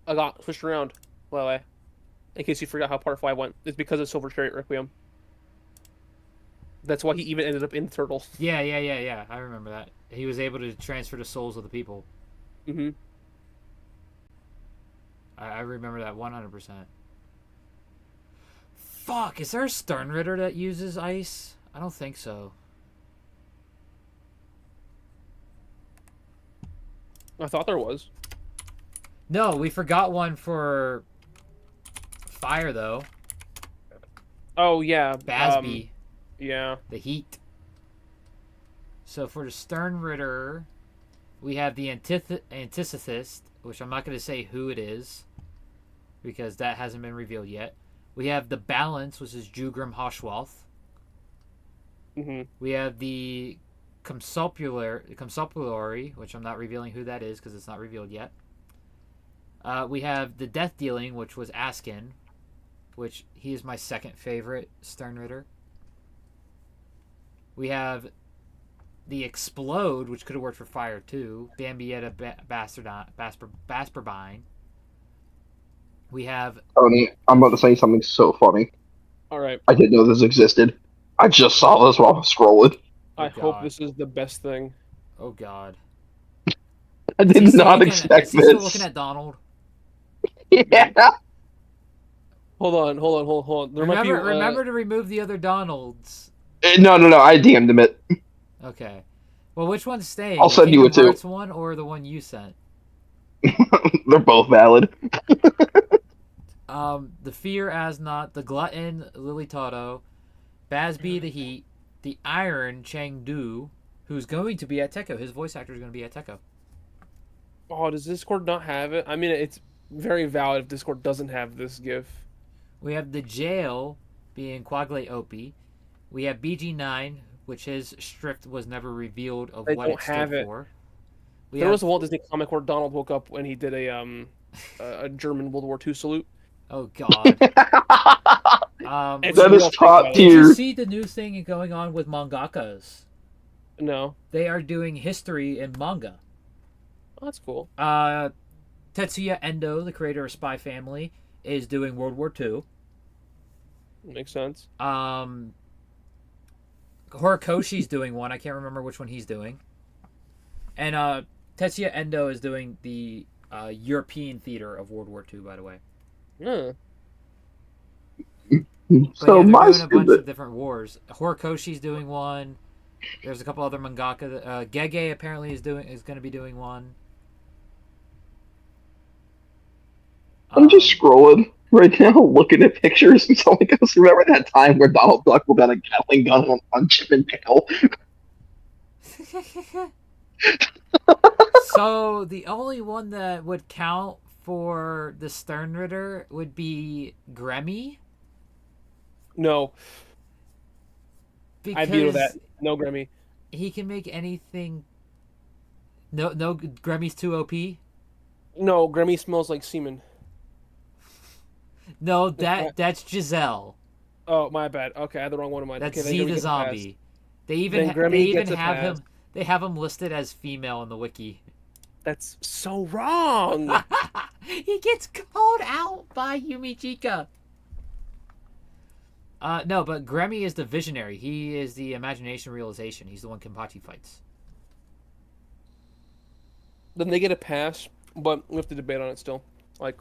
got switched around. By the way, in case you forgot how part 5 went, it's because of Silver Chariot Requiem. That's why he even ended up in Turtle. Yeah. I remember that. He was able to transfer the souls of the people. Mm-hmm. I remember that 100%. Fuck, is there a Sternritter that uses ice? I don't think so. I thought there was. No, we forgot one for fire, though. Oh yeah, Basby, yeah. the heat. So for the Sternritter, we have the Antithesis, which I'm not going to say who it is, because that hasn't been revealed yet. We have the Balance, which is Jugrim Hoshwalth. Mm-hmm. We have the Compsulpulary, which I'm not revealing who that is because it's not revealed yet. We have the Death Dealing, which was Askin, which he is my second favorite Sternritter. We have the Explode, which could have worked for fire too. Bambietta Basperbine. We have... Tony, I'm about to say something so funny. All right. I didn't know this existed. I just saw this while I was scrolling. Oh, I hope God. this is the best thing. Oh, God. I Is he did still not looking- expect is he still this. looking at Donald? Yeah. Hold on. There might be, Remember to remove the other Donalds. No. I DM'd him it. Okay. Well, which one's staying? I'll The send you Kingdom it, too. Hearts one or the one you sent? They're both valid. The Fear Asnot, the Glutton Lilitato, Basby the Heat, the Iron Chengdu, who's going to be at Tekko. His voice actor is going to be at Tekko. Oh, does Discord not have it? I mean, it's very valid if Discord doesn't have this GIF. We have the Jail being Quaglate Opie. We have BG9, which his strict was never revealed of They what don't it stood have it. for. There was a Walt Disney comic where Donald woke up when he did a German World War II salute. Oh, God. It's That real is top fake, by the way. Did you tier. see the new thing going on with mangakas? No. They are doing history in manga. Oh, that's cool. Tetsuya Endo, the creator of Spy Family, is doing World War II. Makes sense. Horikoshi's doing one. I can't remember which one he's doing. And Tetsuya Endo is doing the European theater of World War II, by the way. Yeah. But So yeah, my they're doing a bunch stupid. of different wars. Horikoshi's doing one. There's a couple other mangaka. Gege apparently is going to be doing one. I'm just scrolling right now, looking at pictures, and someone goes, "Remember that time where Donald Duck pulled out a Gatling gun on Chip and Dale?" So the only one that would count for the Sternritter would be Gremmy. No, I veto that. Because No, Grammy. he can make anything. No, Gremmy's too OP. No, Grammy smells like semen. No, that's Giselle. Oh, my bad. Okay, I had the wrong one in mind. That's okay, then Z here we the get zombie. They even Then Grammy gets a have pass. him. They have him listed as female in the wiki. That's so wrong. He gets called out by Yumichika. No, but Grammy is the visionary. He is the imagination realization. He's the one Kenpachi fights. Then they get a pass, but we have to debate on it still, like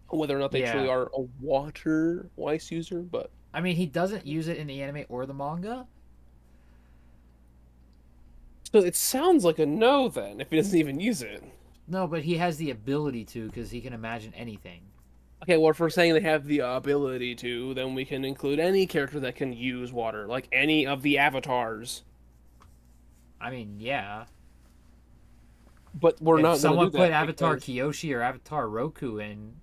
whether or not they truly are a water Weiss user. But I mean, he doesn't use it in the anime or the manga. so it sounds like a no then if he doesn't even use it. No, but he has the ability to because he can imagine anything. Okay, well, if we're saying they have the ability to, then we can include any character that can use water, like any of the avatars. I mean, yeah. But we're If not. someone gonna do put that Avatar because... Kyoshi or Avatar Roku in,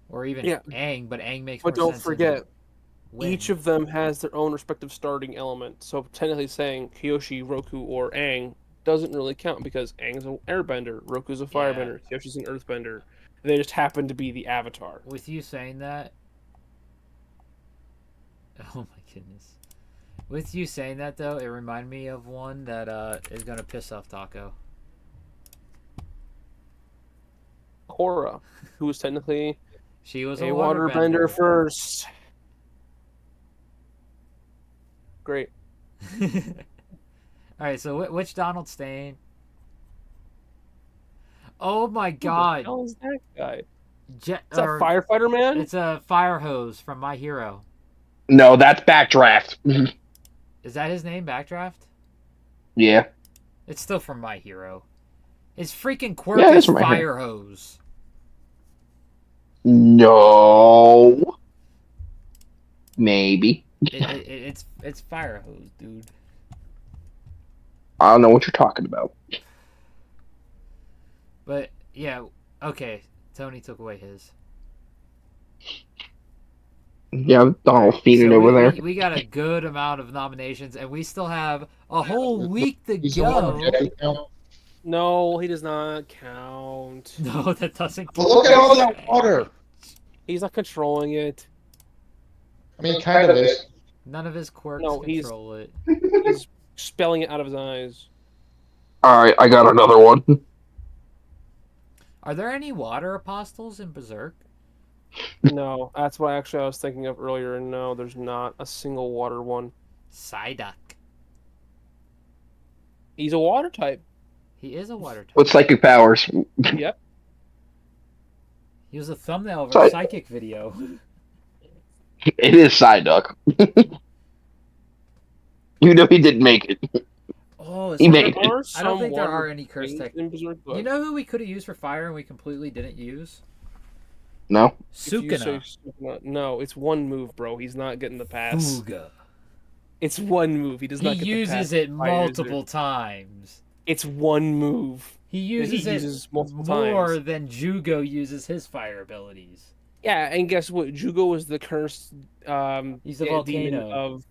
or even Yeah. Aang, but Aang makes But more don't sense. forget, Win. each of them has their own respective starting element. So technically saying Kyoshi, Roku, or Aang doesn't really count because Aang's an airbender, Roku's a firebender, Kyoshi's an earthbender. They just happen to be the avatar. With you saying that, oh my goodness. With you saying that though, it reminded me of one that is gonna piss off Taco. Korra, who was technically She was a a waterbender first. Great. All right, so which Donald Stain? Oh my God! Who the hell is that guy? Is that firefighter man? It's a fire hose from My Hero. No, that's Backdraft. Is that his name, Backdraft? Yeah. It's still from My Hero. His freaking quirk Yeah, is it's from My fire hose. No. Maybe. It's fire hose, dude. I don't know what you're talking about. But yeah, okay. Tony took away his. Yeah, Donald feeding over there. We got a good amount of nominations, and we still have a whole week to He's the one go. who did it, you know? No, he does not count. No, that doesn't But look at all that water. He's not controlling it. I mean, kind of is. None of his quirks No, he's- control it. He's spelling it out of his eyes. Alright, I got another one. Are there any water apostles in Berserk? No, that's what actually I was thinking of earlier. And no, there's not a single water one. Psyduck. He's a water type. He is a water type. With psychic powers. Yep. He was a thumbnail of a psychic video. It is Psyduck. You know he didn't make it. Oh, He made There it. are I don't some think there water are any curse things tech. in Berserk, but You know who we could have used for fire and we completely didn't use? No? if you say Sukuna. Sukuna- No, it's one move, bro. He's not getting the pass. Fuga. It's one move. He does He not get the pass. uses it Fire user. multiple times. It's one move. He that uses he it uses multiple more times. than Jugo uses his fire abilities. Yeah, and guess what? Jugo was the cursed He's the demon volcano. of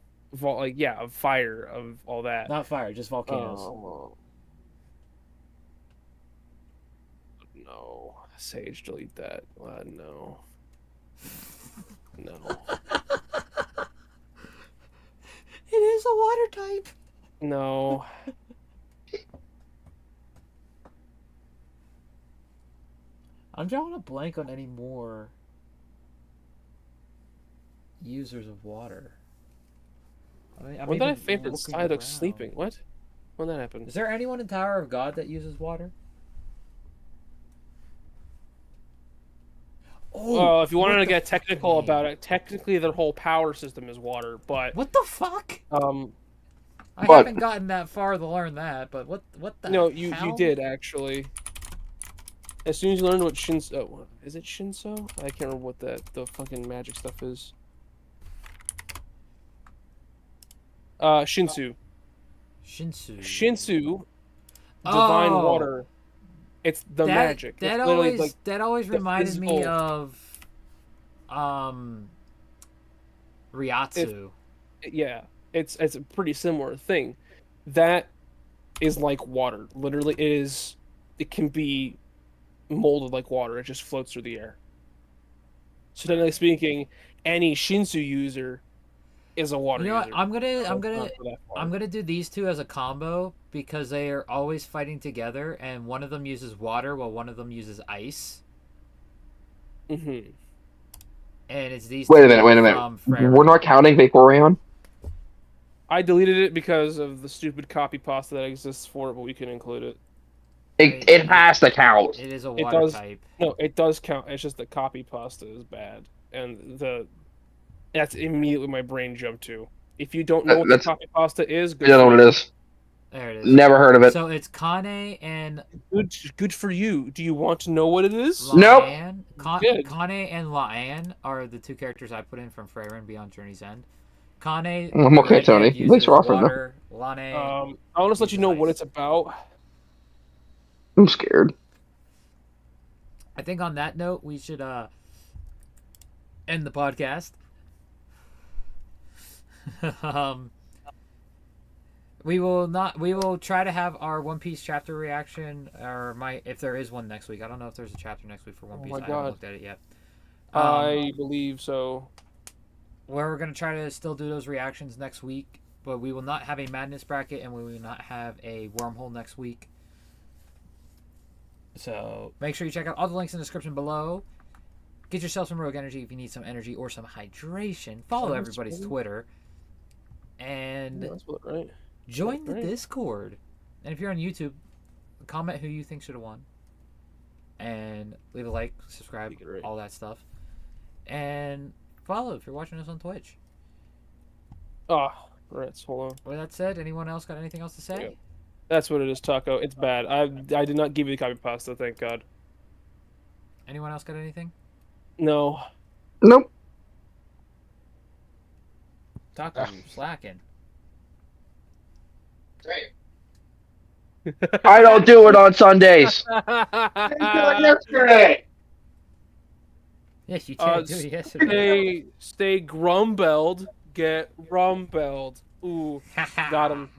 of fire, of all that. Not fire, just volcanoes. Oh. No. Sage, delete that. No. No. It is a water type. No. I'm drawing a blank on any more users of water. When did I favorite Psyduck sleeping? What? When that happened? Is there anyone in Tower of God that uses water? Well, if you wanted what to the get technical fuck? about it, technically their whole power system is water, but What the fuck? I But- haven't gotten that far to learn that, but what the no, you hell? did actually. As soon as you learned what Shinso, is it Shinso? I can't remember what the fucking magic stuff is. Shinsu. Shinsu, divine Oh. water. It's the magic. That It's literally always the reminded me physical- of Ryatsu. yeah, it's a pretty similar thing. That is like water. Literally, it can be molded like water. It just floats through the air. So technically speaking, any Shinsu user is a water You know what? user. I'm gonna So it's not for that far. I'm gonna do these two as a combo because they are always fighting together, and one of them uses water while one of them uses ice, Mhm. and it's these Wait two a minute. Wait a minute. from We're Freyrin. not counting Vaporeon. I deleted it because of the stupid copy pasta that exists for it, but we can include it. It has to count. It is a It water does. type. No, it does count. It's just the copy pasta is bad, and that's immediately my brain jumped to. If you don't know what the That's I copy pasta is, good don't know for what you. it is. There it is. Never heard of it. So it's Kane and Good for you. Do you want to know what it is? Nope. Laan. Good. Kane and Laan are the two characters I put in from Freyrin Beyond Journey's End. Kane, I'm the okay, redhead, Tony. uses Thanks for offering, though. water. Laan. I want to let you uses know what ice. it's about. I'm scared. I think on that note, we should end the podcast. We will try to have our One Piece chapter reaction, or if there is one next week. I don't know if there's a chapter next week for One Oh Piece. my I haven't God. looked at it yet. I believe so. We're gonna try to still do those reactions next week, but we will not have a madness bracket, and we will not have a wormhole next week. So make sure you check out all the links in the description below. Get yourself some Rogue Energy if you need some energy or some hydration. Follow everybody's Twitter. And That's what, right? join the Right. Discord. And if you're on YouTube, comment who you think should have won. And leave a like, subscribe, Right. all that stuff. And follow if you're watching us on Twitch. Ah, right. Hold on. With that said, anyone else got anything else to say? Yeah. That's what it is, Taco. It's bad. I did not give you the copy pasta. Thank God. Anyone else got anything? No. Nope. Taco, you slacking. I don't do it on Sundays. Yesterday. Yes, you did do it yesterday. Stay grumbelled. Get rumbelled. Ooh, got him.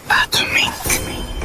Atomic.